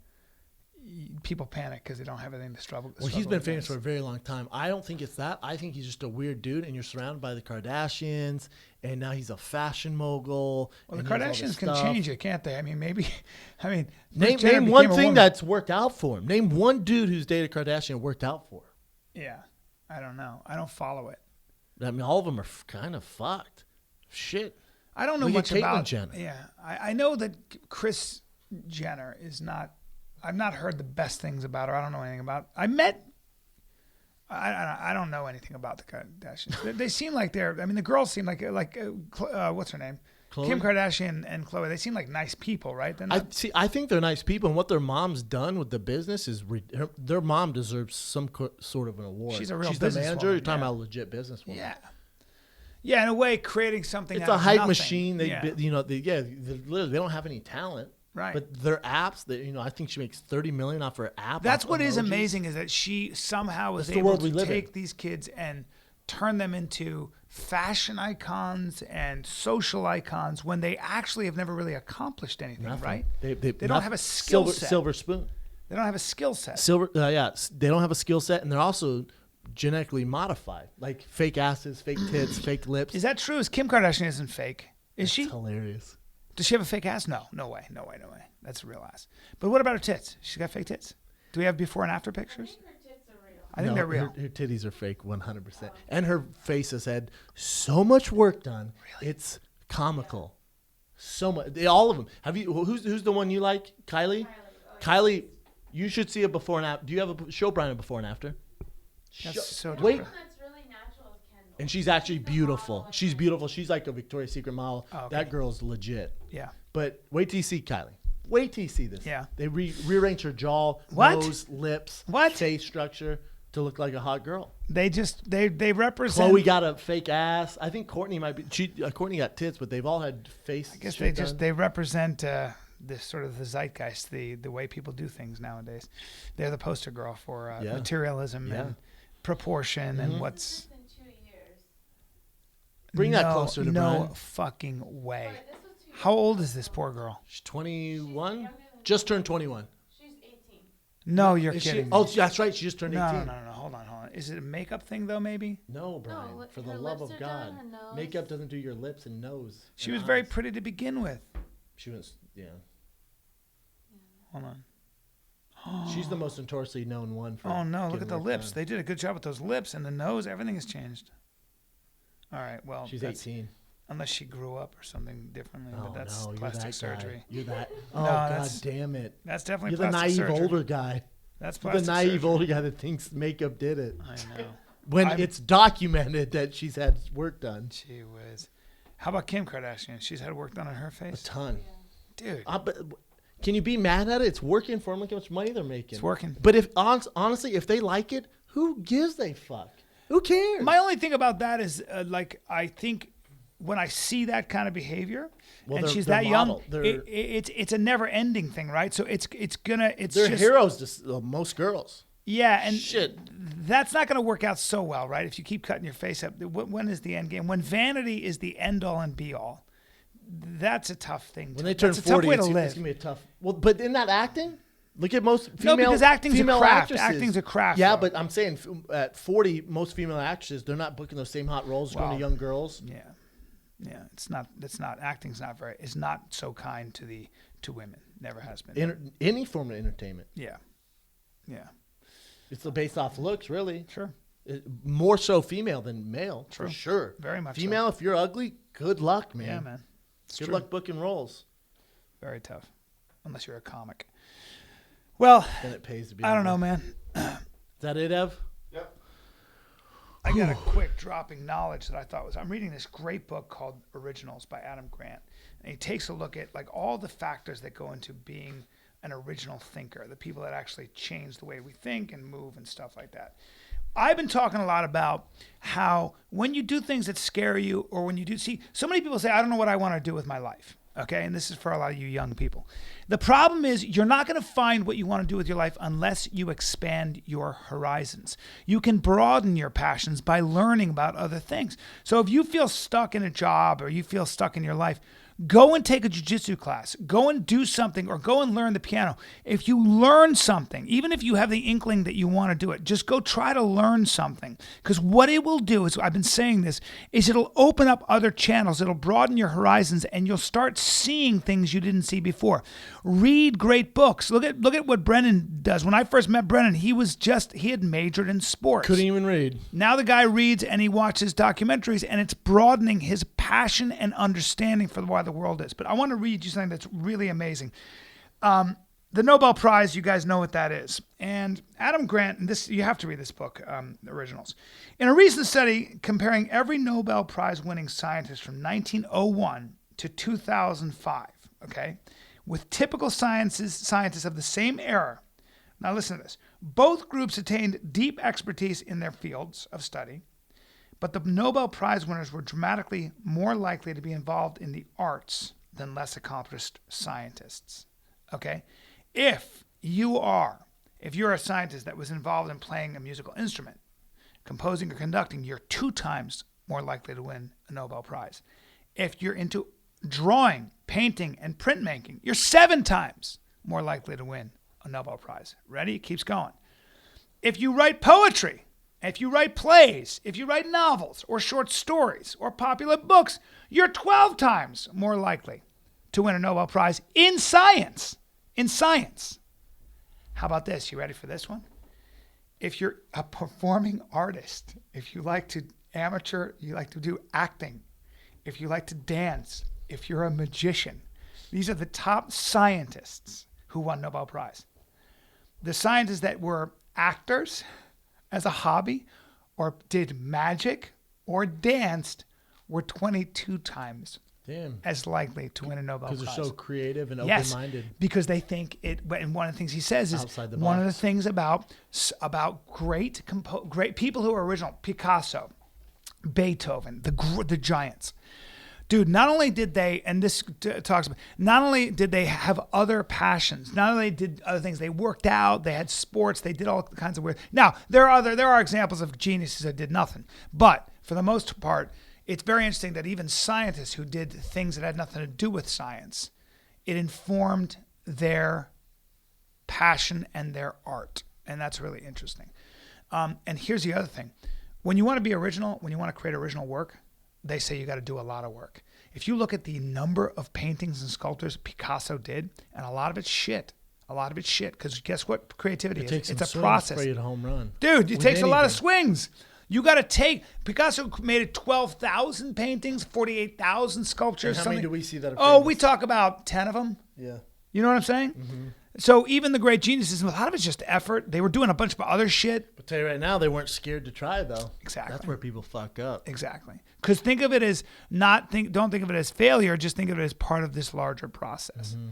people panic because they don't have anything to struggle. Well, he's been famous for a very long time. I don't think it's that. I think he's just a weird dude, and you're surrounded by the Kardashians, and now he's a fashion mogul. Well, the Kardashians can change it, can't they? I mean, maybe. I mean, name one thing that's worked out for him. Name one dude who's dated Kardashian and worked out for him. Yeah, I don't know. I don't follow it. I mean, all of them are kind of fucked. Shit. I don't know Look much at Caitlyn about. Jenner. Yeah, I know that Kris Jenner is not. I've not heard the best things about her. I don't know anything about. I don't know anything about the Kardashians. They seem like they're. I mean, the girls seem like what's her name? Khloe? Kim Kardashian and Khloe. They seem like nice people, right? They're not, I think they're nice people, and what their mom's done with the business is their mom deserves some sort of an award. She's a real She's the manager. businesswoman, You're talking yeah. about a legit businesswoman. yeah. Yeah, in a way, creating something. It's out a of hype nothing. machine. They Yeah. they don't have any talent. Right. But their apps, I think she makes $30 million off her app. That's off what is emojis. amazing, is that she somehow was That's the able world we to live in. take these kids and turn them into fashion icons and social icons when they actually have never really accomplished anything, Nothing. right? They don't have a skill set. Silver spoon. They don't have a skill set. They don't have a skill set, and they're also genetically modified, like fake asses, fake tits, fake lips. Is that true? Is Kim Kardashian isn't fake? Is she? It's hilarious. Does she have a fake ass? No way. That's a real ass. But what about her tits? She's got fake tits. Do we have before and after pictures? I think they're real. Her titties are fake 100%. And her face has had so much work done. Really? It's comical. So much. All of them. Have you? Who's the one you like? Kylie? Kylie, you should see a before and after. Do you have a show Bryan a before and after? That's so Wait. different. And she's actually beautiful. She's beautiful. She's like a Victoria's Secret model. Oh, okay. That girl's legit. Yeah. But wait till you see Kylie. Wait till you see this. Yeah. They rearrange her jaw, What? nose, lips, What? face structure to look like a hot girl. They represent. Chloe got a fake ass. I think Courtney might be. Courtney got tits, but they've all had face. I guess shit done. they represent this sort of the zeitgeist, the way people do things nowadays. They're the poster girl for Yeah. materialism Yeah. and proportion and what's. Bring that closer to no Bryan. fucking way. How old is this poor girl? She's 21. Just turned 21. She's 18. No, you're Is she? kidding. Oh, me. that's right. She just turned 18. No. Hold on. Is it a makeup thing though? Maybe. No, Bryan. look, for the her love lips of are God, done, her nose. makeup doesn't do your lips and nose. She and was very eyes. pretty to begin with. She was. Yeah. Hold on. She's the most notoriously known one. For Oh no! Look getting at the work lips. done. They did a good job with those lips and the nose. Everything has changed. All right. Well, She's that's- 18. Unless she grew up or something differently, Oh but that's no, you're plastic that surgery. guy. You're that. Oh No, God that's- damn it! That's definitely You're the plastic naive surgery. older guy. That's You're plastic the naive surgery. older guy that thinks makeup did it. I know. When I'm- it's documented that she's had work done. Gee whiz. How about Kim Kardashian? She's had work done on her A face. ton. Dude, But can you be mad at it? It's working for them. Look how much money they're making. it's working. But if honestly, if they like it, who gives a fuck? Who cares? My only thing about that is, I think when I see that kind of behavior, Well, and they're- she's they're that model. young, it's a never-ending thing, right? So it's they're just heroes to most girls. Yeah, and Shit. that's not going to work out so well, right? If you keep cutting your face up, when is the end game? When vanity is the end all and be all, that's a tough thing. When they turn 40, way it's to live. going to be a tough. Well, but in that acting, look at most female. No, because acting's a female craft. actresses. Acting's a craft. Yeah, though. but I'm saying at 40, most female actresses, they're not booking those same hot roles going to young girls. Yeah, it's not. Acting's not very. It's not so kind to women. Never has been. Any form of entertainment. Yeah. It's based off looks, really. Sure. More so female than male, True. for sure. Very much. Female, if you're ugly, good luck, man. Yeah, man. It's Good true. luck booking roles. Very tough, unless you're a comic. Well, Then it pays to be. I don't know, man. Is that it, Ev? Yep. I got a quick dropping knowledge that I thought was. I'm reading this great book called Originals by Adam Grant, and he takes a look at like all the factors that go into being an original thinker, the people that actually change the way we think and move and stuff like that. I've been talking a lot about how when you do things that scare you, or when you do see, so many people say, I don't know what I want to do with my life. Okay, and this is for a lot of you young people. The problem is you're not going to find what you want to do with your life unless you expand your horizons. You can broaden your passions by learning about other things. So if you feel stuck in a job or you feel stuck in your life, go and take a jiu-jitsu class. Go and do something, or go and learn the piano. If you learn something, even if you have the inkling that you want to do it, just go try to learn something. Because what it will do is, I've been saying this, is it'll open up other channels. It'll broaden your horizons, and you'll start seeing things you didn't see before. Read great books. Look at what Brennan does. When I first met Brennan, he had majored in sports. Couldn't even read. Now the guy reads and he watches documentaries, and it's broadening his passion and understanding for why the world is. But I want to read you something that's really amazing. The Nobel Prize, you guys know what that is. And Adam Grant, and this, you have to read this book, Originals. In a recent study comparing every Nobel Prize winning scientist from 1901 to 2005, okay, with typical scientists of the same era. Now listen to this. Both groups attained deep expertise in their fields of study, but the Nobel Prize winners were dramatically more likely to be involved in the arts than less accomplished scientists. Okay? If you're a scientist that was involved in playing a musical instrument, composing or conducting, you're 2 times more likely to win a Nobel Prize. If you're into drawing, painting, and printmaking, you're 7 times more likely to win a Nobel Prize. Ready? It keeps going. If you write poetry, if you write plays, if you write novels or short stories or popular books, you're 12 times more likely to win a Nobel Prize in science. In science. How about this? You ready for this one? If you're a performing artist, if you like to you like to do acting, if you like to dance, if you're a magician, these are the top scientists who won Nobel Prize. The scientists that were actors as a hobby, or did magic, or danced, were 22 times as likely to win a Nobel Prize. Because they're so creative and Yes, open-minded. because they think it. And one of the things he says is Outside the one of the box. things about great people who are original. Picasso, Beethoven, the giants. Dude, not only did they, and this talks about, not only did they have other passions, not only did other things, they worked out, they had sports, they did all kinds of weird. Now, there are examples of geniuses that did nothing, but for the most part, it's very interesting that even scientists who did things that had nothing to do with science, it informed their passion and their art, and that's really interesting. And here's the other thing. When you want to be original, when you want to create original work, they say you got to do a lot of work. If you look at the number of paintings and sculptures Picasso did, and a lot of it's shit. Because guess what creativity is? It's a process. For you to home run. Dude, it With takes a lot of anything. swings. You got to take. Picasso made 12,000 paintings, 48,000 sculptures. And how many something. do we see that are Oh, famous? we talk about 10 of them. Yeah. You know what I'm saying? Mm-hmm. So even the great geniuses, a lot of it's just effort. They were doing a bunch of other shit. But tell you right now, they weren't scared to try, though. Exactly. That's where people fuck up. Exactly. Because think of it as don't think of it as failure. Just think of it as part of this larger process. Mm-hmm.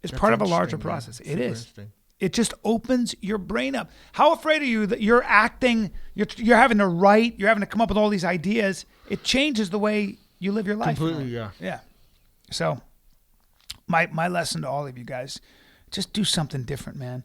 It's That's part of a larger interesting, man. process. It Super is. interesting. It just opens your brain up. How afraid are you that you're acting, you're having to write, you're having to come up with all these ideas? It changes the way you live your life. Completely, yeah. Yeah. So my lesson to all of you guys, Just do something different, man.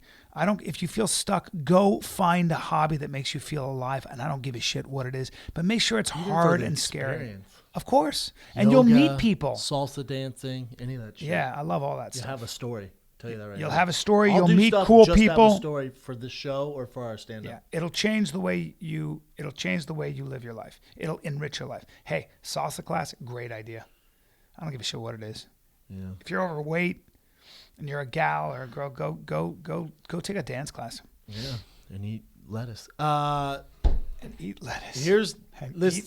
If you feel stuck, go find a hobby that makes you feel alive, and I don't give a shit what it is, but make sure it's hard and scary. Of course. And Yoga, you'll meet people. Salsa dancing, any of that shit. Yeah, I love all that You stuff. have a story. Tell you that right You'll now. have a story. I'll You'll do meet stuff cool just to people. have a story for the show or for our stand-up. Yeah, it'll change the way you live your life. It'll enrich your life. Hey, salsa class, great idea. I don't give a shit what it is. Yeah. If you're overweight and you're a gal or a girl, go take a dance class. Yeah, and eat lettuce. And eat lettuce.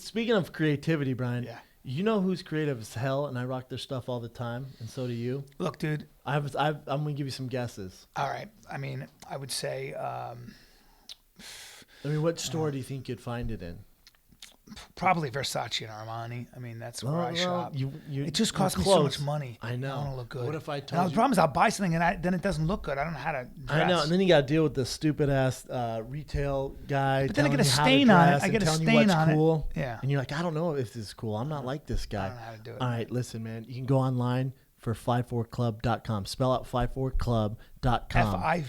Speaking of creativity, Brian. Yeah. You know who's creative as hell, and I rock their stuff all the time, and so do you. Look, dude. I'm gonna give you some guesses. All right. I mean, I would say. What store do you think you'd find it in? Probably Versace and Armani. I mean, that's where I shop. It just costs me so much money. I know. I want to look good. What if I told now, you? The problem is I'll buy something and then it doesn't look good. I don't know how to dress. I know, and then you got to deal with the stupid ass retail guy. But then I get a telling you how to stain on it. dress I and get a telling you stain what's on cool. it. Yeah. And you're like, I don't know if this is cool. I'm not like this guy. I don't know how to do it. All right, listen, man. You can go online for fly4club.com. Spell out fly4club.com.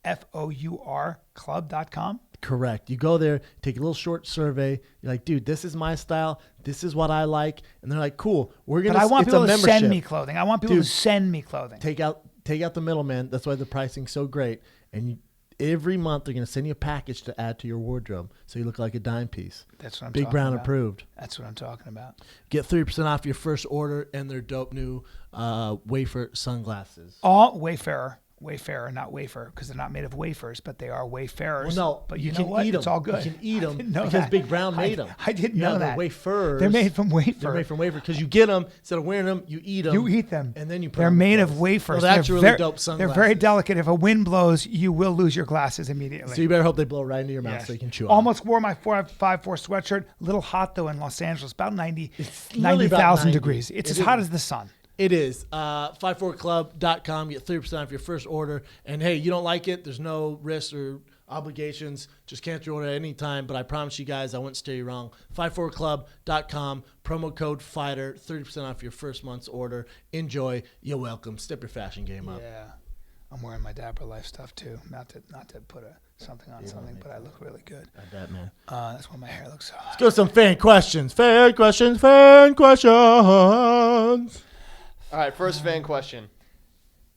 FIVEFOUR club.com. Correct. You go there, take a little short survey. You're like, dude, this is my style. This is what I like. And they're like, cool. We're gonna. But I want it's people a to membership. send me clothing. I want people to send me clothing. Take out the middleman. That's why the pricing's so great. And every month they're gonna send you a package to add to your wardrobe, so you look like a dime piece. That's what I'm Big talking Brown about. approved. That's what I'm talking about. Get 3% off your first order and their dope new wafer sunglasses. All Wayfarer, not wafer, because they're not made of wafers, but they are wayfarers. Well, no, but you know can what? eat them. It's all good. You can eat them because that. Big Brown made them. I didn't know that. They're wafers. They're made from wafer. They're made from wafer because you get them instead of wearing them, you eat them. You eat them, and then you put They're them made in of clothes. wafers. Well, that's they're really dope sunglasses. They're very delicate. If a wind blows, you will lose your glasses immediately. So you better hope they blow right into your mouth Yes. so you can chew on Almost wore my 5'4" sweatshirt. A little hot though in Los Angeles, about 90,000 about 90. degrees. It's as hot as the sun. It is. 54club.com. Get 3% off your first order. And hey, you don't like it, there's no risks or obligations. Just cancel your order at any time. But I promise you guys, I won't steer you wrong. 54club.com. Promo code FIGHTER. 30% off your first month's order. Enjoy. You're welcome. Step your fashion game up. Yeah. I'm wearing my Dapper Life stuff too. Not to put something on something, but I look really good. I bet, man. That's why my hair looks so hot. Let's go some fan questions. Fan questions. All right, first fan question.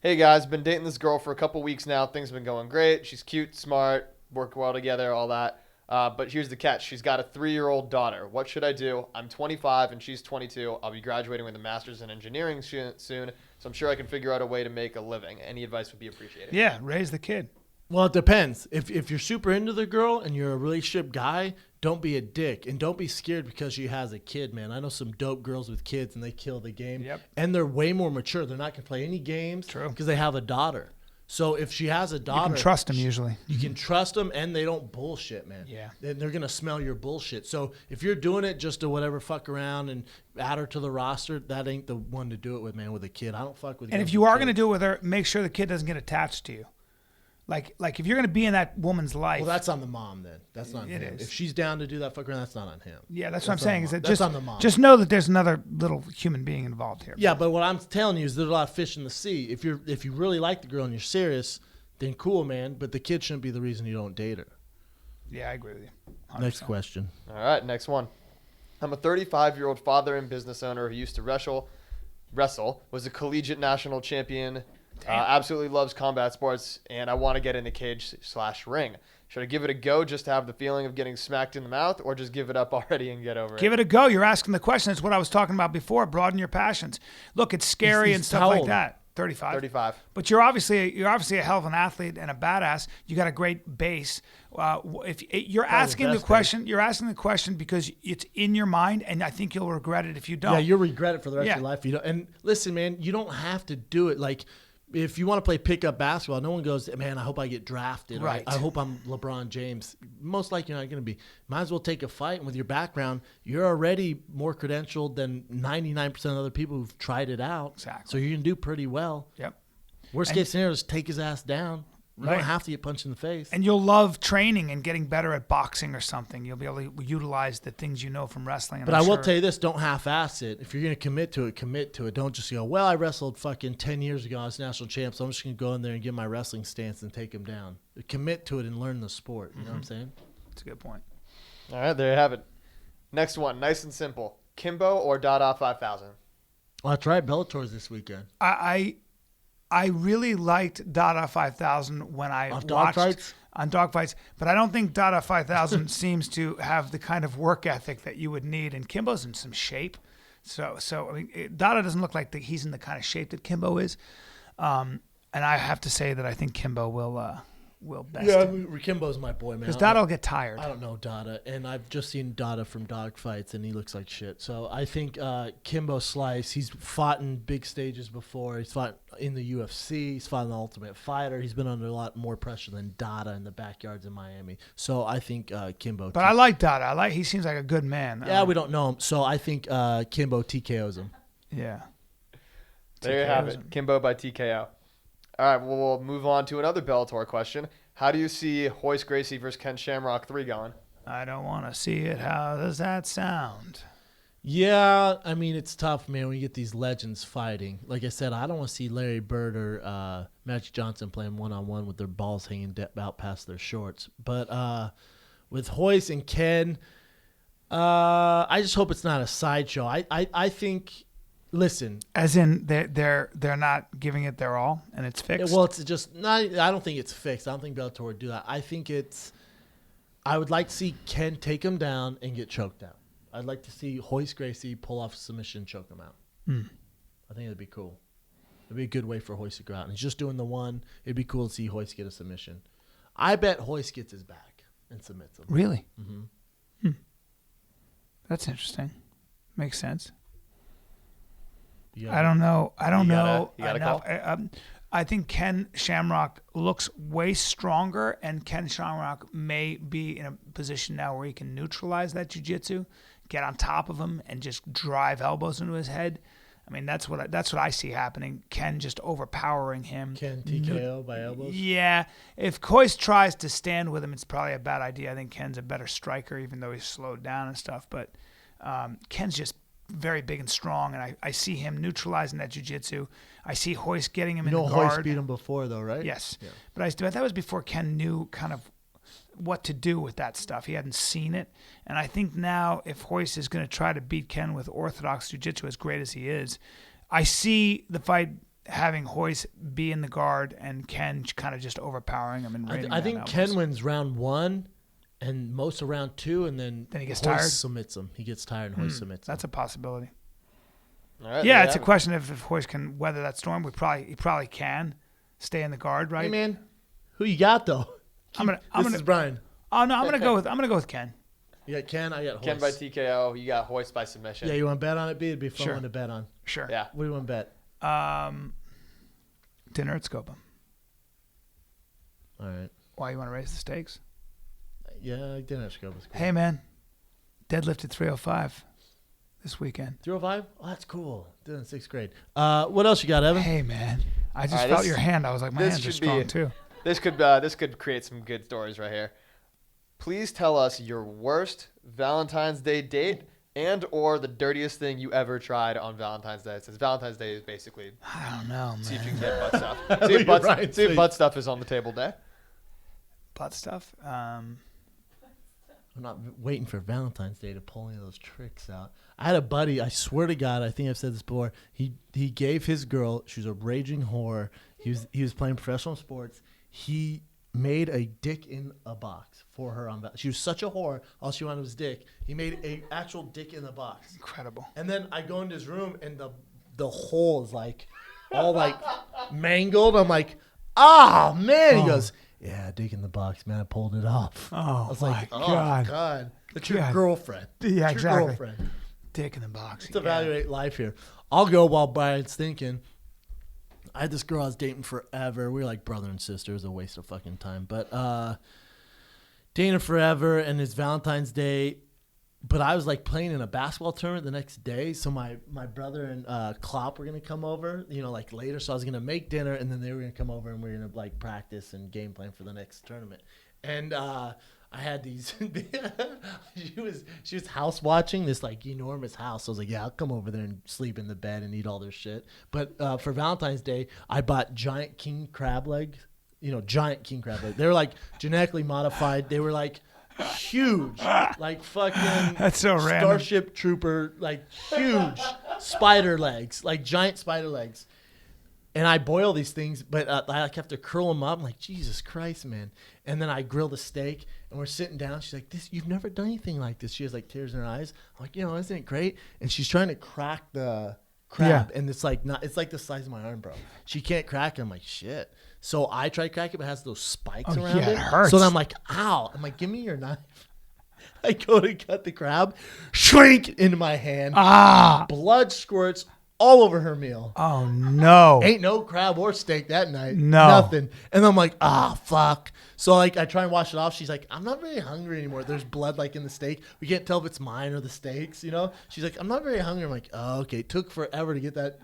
Hey guys, been dating this girl for a couple weeks now. Things have been going great. She's cute, smart, work well together, all that. But here's the catch. She's got a 3-year-old daughter. What should I do? I'm 25 and she's 22. I'll be graduating with a master's in engineering soon, so I'm sure I can figure out a way to make a living. Any advice would be appreciated. Yeah, raise the kid. Well, it depends. If you're super into the girl and you're a relationship guy, don't be a dick. And don't be scared because she has a kid, man. I know some dope girls with kids and they kill the game. Yep. And they're way more mature. They're not going to play any games. True. Because they have a daughter. So if she has a daughter. You can trust them usually. You can trust them and they don't bullshit, man. Yeah. And they're going to smell your bullshit. So if you're doing it just to whatever fuck around and add her to the roster, that ain't the one to do it with, man, with a kid. I don't fuck with And girls if you with are going to kids. do it with her, make sure the kid doesn't get attached to you. Like if you're going to be in that woman's life. Well, that's on the mom then. That's not on It him. is. If she's down to do that fuck around, that's not on him. Yeah, that's what I'm saying. Is that That's on the mom. just know that there's another little human being involved here. Yeah, but what I'm telling you is there's a lot of fish in the sea. If you really like the girl and you're serious, then cool, man. But the kid shouldn't be the reason you don't date her. Yeah, I agree with you. 100%. Next question. All right, next one. I'm a 35-year-old father and business owner who used to wrestle, was a collegiate national champion, absolutely loves combat sports, and I want to get into cage/ring. Should I give it a go just to have the feeling of getting smacked in the mouth, or just give it up already and get over it? Give it a go. You're asking the question. It's what I was talking about before. Broaden your passions. Look, it's scary He's and stuff how like old? that. 35. 35. But you're obviously a hell of an athlete and a badass. You got a great base. If you're asking the best question, you're asking the question because it's in your mind, and I think you'll regret it if you don't. Yeah, you'll regret it for the rest Yeah. of your life. If you don't. And listen, man, you don't have to do it. Like, if you want to play pickup basketball, no one goes, man, I hope I get drafted. or, Right. I hope I'm LeBron James. Most likely you're not going to be. Might as well take a fight. And with your background, you're already more credentialed than 99% of other people who've tried it out. Exactly. So you can do pretty well. Yep. Worst case scenario is take his ass down. You don't have to get punched in the face. And you'll love training and getting better at boxing or something. You'll be able to utilize the things you know from wrestling. But I will tell you this, don't half-ass it. If you're going to commit to it. Don't just go, well, I wrestled fucking 10 years ago. I was national champ, so I'm just going to go in there and get my wrestling stance and take him down. Commit to it and learn the sport. You know what I'm saying? That's a good point. All right, there you have it. Next one, nice and simple. Kimbo or Dada 5000? Oh, that's right. Bellator's this weekend. I really liked Dada 5000 when I watched on Dogfights, but I don't think Dada 5000 seems to have the kind of work ethic that you would need. And Kimbo's in some shape, so I mean, Dada doesn't look like he's in the kind of shape that Kimbo is. And I have to say that I think Kimbo will best. Yeah, Kimbo's my boy, man. Because Dada will get tired. I don't know Dada, and I've just seen Dada from Dogfights, and he looks like shit. So I think Kimbo Slice, he's fought in big stages before. He's fought in the UFC. He's fought in the Ultimate Fighter. He's been under a lot more pressure than Dada in the backyards in Miami. So I think Kimbo. But I like Dada. He seems like a good man. Yeah, we don't know him. So I think Kimbo TKOs him. Yeah. There you have it. Kimbo by TKO. All right, well, we'll move on to another Bellator question. How do you see Royce Gracie versus Ken Shamrock 3 going? I don't want to see it. How does that sound? Yeah, I mean, it's tough, man, when you get these legends fighting. Like I said, I don't want to see Larry Bird or Magic Johnson playing one-on-one with their balls hanging out past their shorts. But with Royce and Ken, I just hope it's not a sideshow. I think... Listen, as in they're not giving it their all and it's fixed. Well, it's just not. I don't think it's fixed. I don't think Bellator would do that. I think it's. I would like to see Ken take him down and get choked out. I'd like to see Royce Gracie pull off a submission and choke him out. I think it'd be cool. It'd be a good way for Royce to go out. And he's just doing the one. It'd be cool to see Royce get a submission. I bet Royce gets his back and submits him. Really? Mm-hmm. That's interesting. Makes sense. I don't know. I don't know enough. I think Ken Shamrock looks way stronger, and Ken Shamrock may be in a position now where he can neutralize that jiu-jitsu, get on top of him, and just drive elbows into his head. I mean, that's what I see happening. Ken just overpowering him. Ken TKO by elbows? Yeah. If Royce tries to stand with him, it's probably a bad idea. I think Ken's a better striker, even though he's slowed down and stuff. But Ken's just very big and strong, and I see him neutralizing that jiu-jitsu. I see Royce getting him in the guard. Royce beat him before, though, right? Yes. Yeah. But that was before Ken knew kind of what to do with that stuff. He hadn't seen it. And I think now if Royce is going to try to beat Ken with orthodox jiu-jitsu, as great as he is, I see the fight having Royce be in the guard and Ken kind of just overpowering him. And I think Ken wins round 1. And most of round 2, and then he gets Royce tired. Submits him. He gets tired, and Royce submits him. That's a possibility. All right, yeah, it's a question if Royce can weather that storm. He probably can stay in the guard, right? Hey man, who you got though? This is Bryan. Oh no, I'm gonna go with Ken. You got Ken. I got Royce. Ken by TKO. You got Royce by submission. Yeah, you want to bet on it? It'd be a fun one to bet on. Sure. Yeah. What do you want to bet? Dinner at Scopa. All right. Why you want to raise the stakes? Yeah, dinner at Scopa. Cool. Hey man, deadlifted 305 this weekend. 305? Oh, that's cool. Did it in 6th grade. What else you got, Evan? Hey man, I just felt your hand. I was like, my hands are strong too. This could create some good stories right here. Please tell us your worst Valentine's Day date and or the dirtiest thing you ever tried on Valentine's Day. Since Valentine's Day is basically I don't know, man. See if you can get butt stuff. See if butt stuff is on the table day. Butt stuff. I'm not waiting for Valentine's Day to pull any of those tricks out. I had a buddy, I swear to God, I think I've said this before. He gave his girl, she was a raging whore. He was playing professional sports. He made a dick in a box for her on. She was such a whore. All she wanted was dick. He made an actual dick in the box. Incredible. And then I go into his room and the hole is like all like mangled. I'm like, oh man. He goes, yeah, dick in the box, man. I pulled it off. Oh, I was like, God. Oh, God. That's your girlfriend. Yeah, it's exactly. Your girlfriend. Dick in the box. Let's evaluate life here. I'll go while Bryan's thinking. I had this girl I was dating forever. We were like brother and sister. It was a waste of fucking time. But dating forever, and it's Valentine's Day. But I was like playing in a basketball tournament the next day. So my brother and Klopp were going to come over, like later. So I was going to make dinner and then they were going to come over and we were going to like practice and game plan for the next tournament. And I had these, she was house watching this like enormous house. So I was like, yeah, I'll come over there and sleep in the bed and eat all their shit. But for Valentine's Day, I bought giant king crab legs, giant king crab legs. They were like genetically modified. They were like, huge, like fucking that's so random. Starship Trooper, like huge spider legs, like giant spider legs. And I boil these things, but I like have to curl them up. I'm like, Jesus Christ, man. And then I grill the steak, and we're sitting down. She's like, you've never done anything like this. She has like tears in her eyes. I'm like, isn't it great? And she's trying to crack the crab, and it's like it's like the size of my arm, bro. She can't crack it. I'm like, shit. So I try to crack it, but it has those spikes around it. It hurts. So then I'm like, ow. I'm like, give me your knife. I go to cut the crab, shrink into my hand. Blood squirts all over her meal. Oh, no. Ain't no crab or steak that night. No. Nothing. And I'm like, fuck. So like I try and wash it off. She's like, I'm not very hungry anymore. There's blood like in the steak. We can't tell if it's mine or the steak's, She's like, I'm not very hungry. I'm like, oh, okay. It took forever to get that.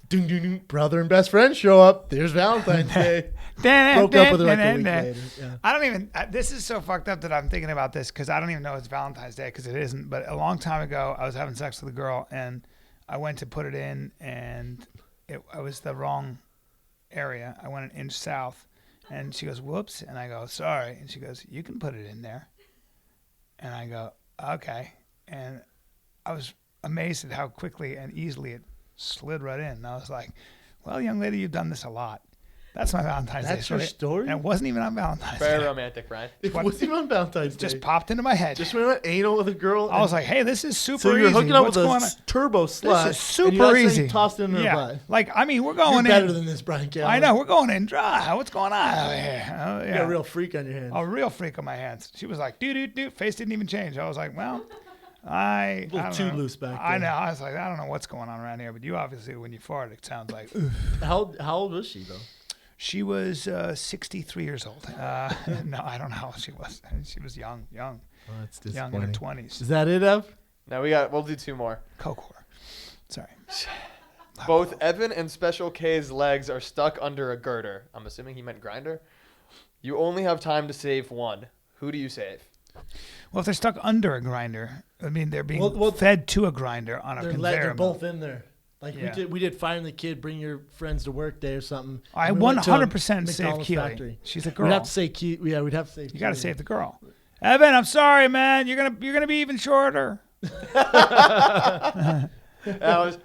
Ding, ding, ding. Brother and best friend show up. There's Valentine's Day. Broke up with her like a week later. Yeah. I don't even, this is so fucked up that I'm thinking about this because I don't even know it's Valentine's Day because it isn't. But a long time ago, I was having sex with a girl and I went to put it in and I was the wrong area. I went an inch south and she goes, whoops. And I go, sorry. And she goes, you can put it in there. And I go, okay. And I was amazed at how quickly and easily it slid right in. And I was like, well, young lady, you've done this a lot. That's my Valentine's Day story. That's your story? And it wasn't even on Valentine's Day. Very romantic, Brian. It wasn't even on Valentine's Day. Just popped into my head. Just went anal with a girl. I was like, hey, this is super easy. So you're hooking up What's with going on? a turbo slut. This is super and you're easy. Tossed in her yeah. butt. Like, I mean, we're You're going better in. than this, Brian Callout. I know. We're going in dry. What's going on over here? Oh, yeah. You got a real freak on your hands. A real freak on my hands. She was like, doo. Face didn't even change. I was like, well, a little don't too know. loose back I there. know. I was like, I don't know what's going on around here. But you obviously, when you fart, it sounds like. How old was she, though? She was 63 years old. No, I don't know how old she was. She was young. Oh, that's Young in her 20s. Is that it, Ev? Now we'll do two more. Coke whore. Sorry. Both Evan and Special K's legs are stuck under a girder. I'm assuming he meant grinder. You only have time to save one. Who do you save? Well, if they're stuck under a grinder, I mean, they're being fed to a grinder on a conveyor They're belt. both in there. Like Yeah. we did Firing the Kid, Bring Your Friends to Work Day or something. I And we went to a 100% save McDonald's Keely. factory. She's a girl. We'd have to say Keely. Yeah, we'd have to say You got to save the girl. Evan, I'm sorry, man. You're gonna be even shorter. I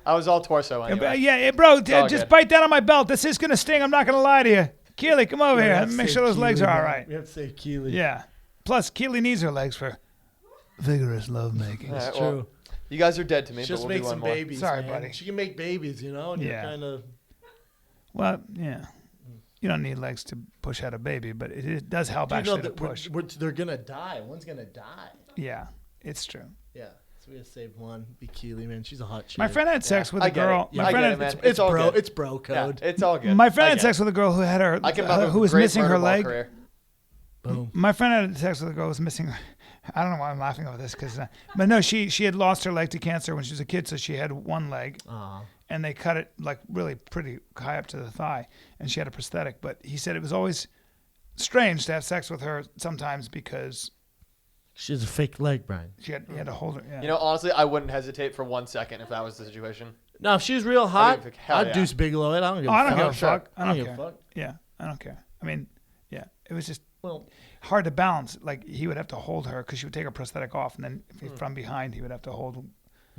was all torso anyway. Yeah, bro. all Just good. bite down on my belt. This is gonna sting. I'm not gonna lie to you. Keely, come over here. Let me make sure those legs are all right. We have to say Keely. Yeah. Plus, Keely needs her legs for vigorous lovemaking. All right, It's well, true. you guys are dead to me, Just but we'll make do one some more. babies. Sorry, man. buddy. She can make babies, And Yeah. you're kind of. Well, yeah. You don't need legs to push out a baby, but it does help actually to push. They're gonna die. One's gonna die. Yeah, it's true. Yeah. So we gotta save one. Be Keely, man. She's a hot chick. My friend had sex with I a get it. girl. Yeah, My I friend get had, it, man. It's It's all bro. good. It's bro Yeah, code. it's all good. My friend I had get sex it. with a girl who had her, I came up with who a was great missing her murderball leg. career. Boom. My friend had sex with a girl who was missing. I don't know why I'm laughing over this, but no, she had lost her leg to cancer when she was a kid, so she had one leg, Aw. and they cut it like really pretty high up to the thigh, and she had a prosthetic. But he said it was always strange to have sex with her sometimes because She has a fake leg, Brian. he had to hold her. Yeah. You know, honestly, I wouldn't hesitate for 1 second if that was the situation. No, if she was real hot, think, hell I'd yeah. Deuce Bigelow it. I don't give a I don't fuck. give a sure. fuck. I don't give care. a fuck. Yeah, I don't care. I mean, yeah, it was just Well, hard to balance. Like he would have to hold her because she would take her prosthetic off, and then from behind he would have to hold.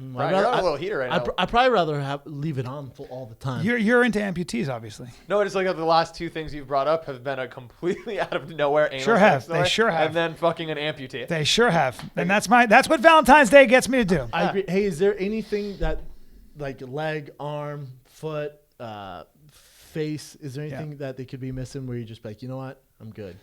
Brian, you're on a little heater right now. I'd probably rather leave it on all the time. You're into amputees, obviously. No, it's like the last two things you've brought up have been a completely out of nowhere anal Sure sex have. story, They sure have. And then fucking an amputee. They sure have, and that's what Valentine's Day gets me to do. I agree. Hey, is there anything that, like leg, arm, foot, face, is there anything that they could be missing where you're just like, you know what, I'm good?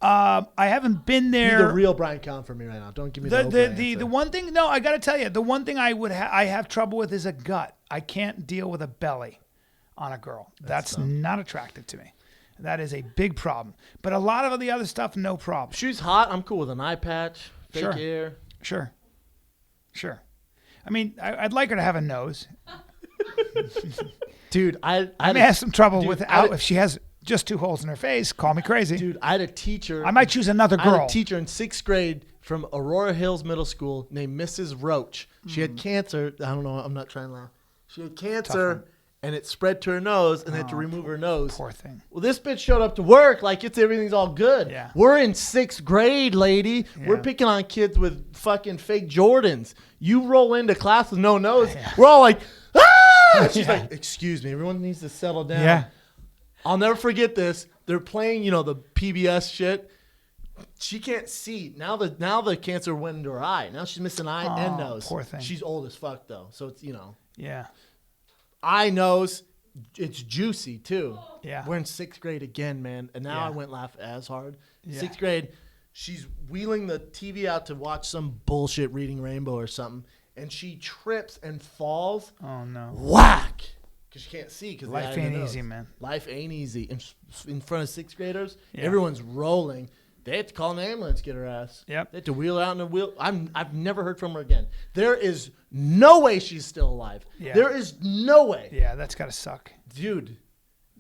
I haven't been Be the there. real Brian Count for me right now. Don't give me the The one thing, no, I got to tell you, the one thing I have trouble with is a gut. I can't deal with a belly on a girl. That's not attractive to me. That is a big problem. But a lot of the other stuff, no problem. She's hot. I'm cool with an eye patch, fake Sure. hair. Sure. Sure. I mean, I'd like her to have a nose. Dude, I may have some trouble if she has just 2 holes in her face. Call me crazy. Dude, I had a teacher. I might choose another girl. I had a teacher in 6th grade from Aurora Hills Middle School named Mrs. Roach. She had cancer. I don't know. I'm not trying to laugh. She had cancer, and it spread to her nose, and they had to remove her nose. Poor thing. Well, this bitch showed up to work like everything's all good. Yeah. We're in 6th grade, lady. Yeah. We're picking on kids with fucking fake Jordans. You roll into class with no nose. Yeah. We're all like, ah! She's like, excuse me. Everyone needs to settle down. Yeah. I'll never forget this. They're playing, the PBS shit. She can't see. Now the cancer went into her eye. Now she's missing eye and nose. Poor thing. She's old as fuck, though. So it's, Yeah. eye, nose. It's juicy, too. Yeah. We're in 6th grade again, man. And now I went laugh as hard. Yeah. 6th grade, she's wheeling the TV out to watch some bullshit Reading Rainbow or something. And she trips and falls. Oh, no. Whack! Because she can't see. Cause Life ain't easy, man. Life ain't easy. In front of 6th graders, everyone's rolling. They had to call an ambulance to get her ass. Yep. They had to wheel her out in a wheel. I've never heard from her again. There is no way she's still alive. Yeah. There is no way. Yeah, that's got to suck. Dude,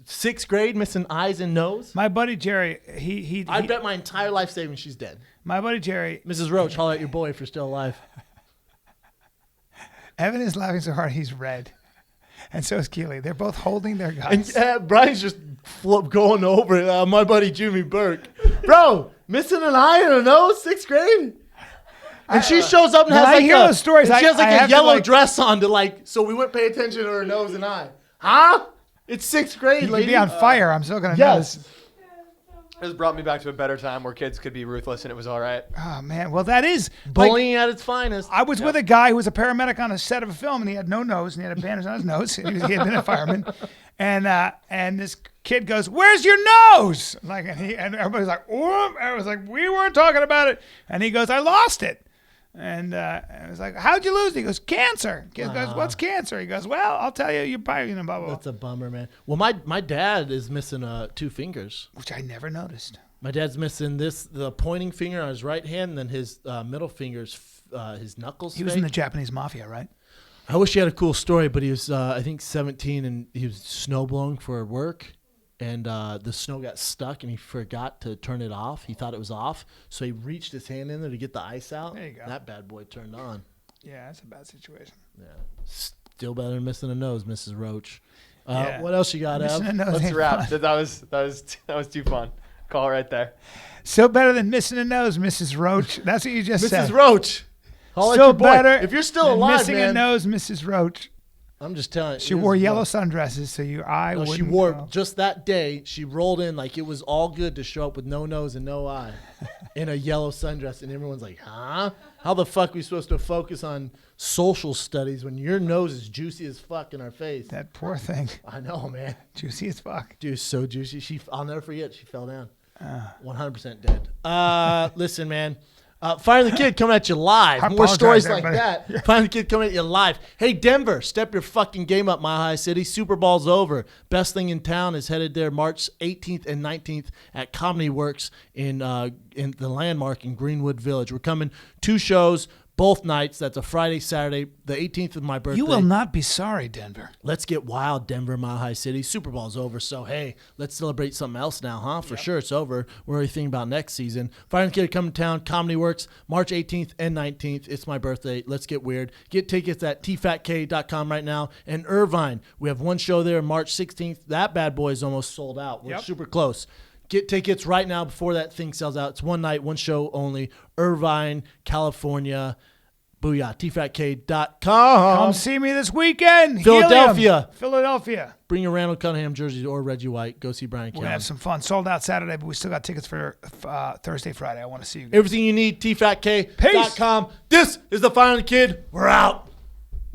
6th grade, missing eyes and nose? My buddy Jerry, I bet my entire life savings she's dead. My buddy Jerry. Mrs. Roach, holler at your boy if you're still alive. Evan is laughing so hard he's red. And so is Keely. They're both holding their guns. And Brian's just going over it. My buddy Jimmy Burke. Bro, missing an eye and a nose, 6th grade? And she shows up and has I hear those stories. She has like a yellow dress. dress on so we wouldn't pay attention to her nose and eye. Huh? It's 6th grade, You lady. could be on fire. I'm still going to yes. notice. This brought me back to a better time where kids could be ruthless and it was all right. Oh, man. Well, that is. Bullying at its finest. I was with a guy who was a paramedic on a set of a film, and he had no nose, and he had a bandage on his nose. He had been a fireman. And this kid goes, "Where's your nose?" And everybody's like, "Whoop." I was like, "We weren't talking about it." And he goes, "I lost it." And I was like, "How'd you lose it?" He goes, "Cancer." Kid goes, "What's cancer?" He goes, "Well, I'll tell you. You're probably blah, blah, blah." That's a bummer, man. Well, my dad is missing 2 fingers. Which I never noticed. My dad's missing the pointing finger on his right hand, and then his middle finger's his knuckles. He was in the Japanese mafia, right? I wish he had a cool story, but he was, I think, 17, and he was snowblowing for work, and the snow got stuck, and he forgot to turn it off. He thought it was off, so he reached his hand in there to get the ice out. There you go. That bad boy turned on. Yeah, that's a bad situation. Yeah, still better than missing a nose, Mrs. Roach. Yeah. What else you got, Missing Ev? a nose Let's ain't wrap. fun. That was too fun. Call it right there. So better than missing a nose, Mrs. Roach. That's what you just said. Mrs. Roach. Holler at So your boy. better. If you're still than alive, missing man. a nose, Mrs. Roach. I'm just telling you. She wore yellow sundresses, so your eye No, wouldn't. she wore go. just that day. She rolled in like it was all good to show up with no nose and no eye, in a yellow sundress, and everyone's like, "Huh? How the fuck are we supposed to focus on social studies when your nose is juicy as fuck in our face?" That poor thing. I know, man. Juicy as fuck. Dude, so juicy. I'll never forget. She fell down. 100% dead. Listen, man. Fire the Kid coming at you live. I More apologize, stories like everybody. that. Fire the Kid coming at you live. Hey, Denver, step your fucking game up, Mile High City. Super Bowl's over. Best thing in town is headed there March 18th and 19th at Comedy Works in the Landmark in Greenwood Village. We're coming 2 shows. Both nights. That's a Friday, Saturday. The 18th is my birthday. You will not be sorry, Denver. Let's get wild, Denver, Mile High City. Super Bowl's over, so hey, let's celebrate something else now, huh? For sure, it's over. We're already thinking about next season. Fire the Kid coming to town. Comedy Works, March 18th and 19th. It's my birthday. Let's get weird. Get tickets at tfatk.com right now. And Irvine, we have one show there March 16th. That bad boy is almost sold out. We're super close. Get tickets right now before that thing sells out. It's one night, one show only. Irvine, California. Booyah. tfatk.com. Come see me this weekend. Philadelphia. Philadelphia. Bring your Randall Cunningham jersey or Reggie White. Go see Bryan. We're going to have some fun. Sold out Saturday, but we still got tickets for Thursday, Friday. I want to see you guys. Everything you need, tfatk.com. This is the Fire the Kid. We're out.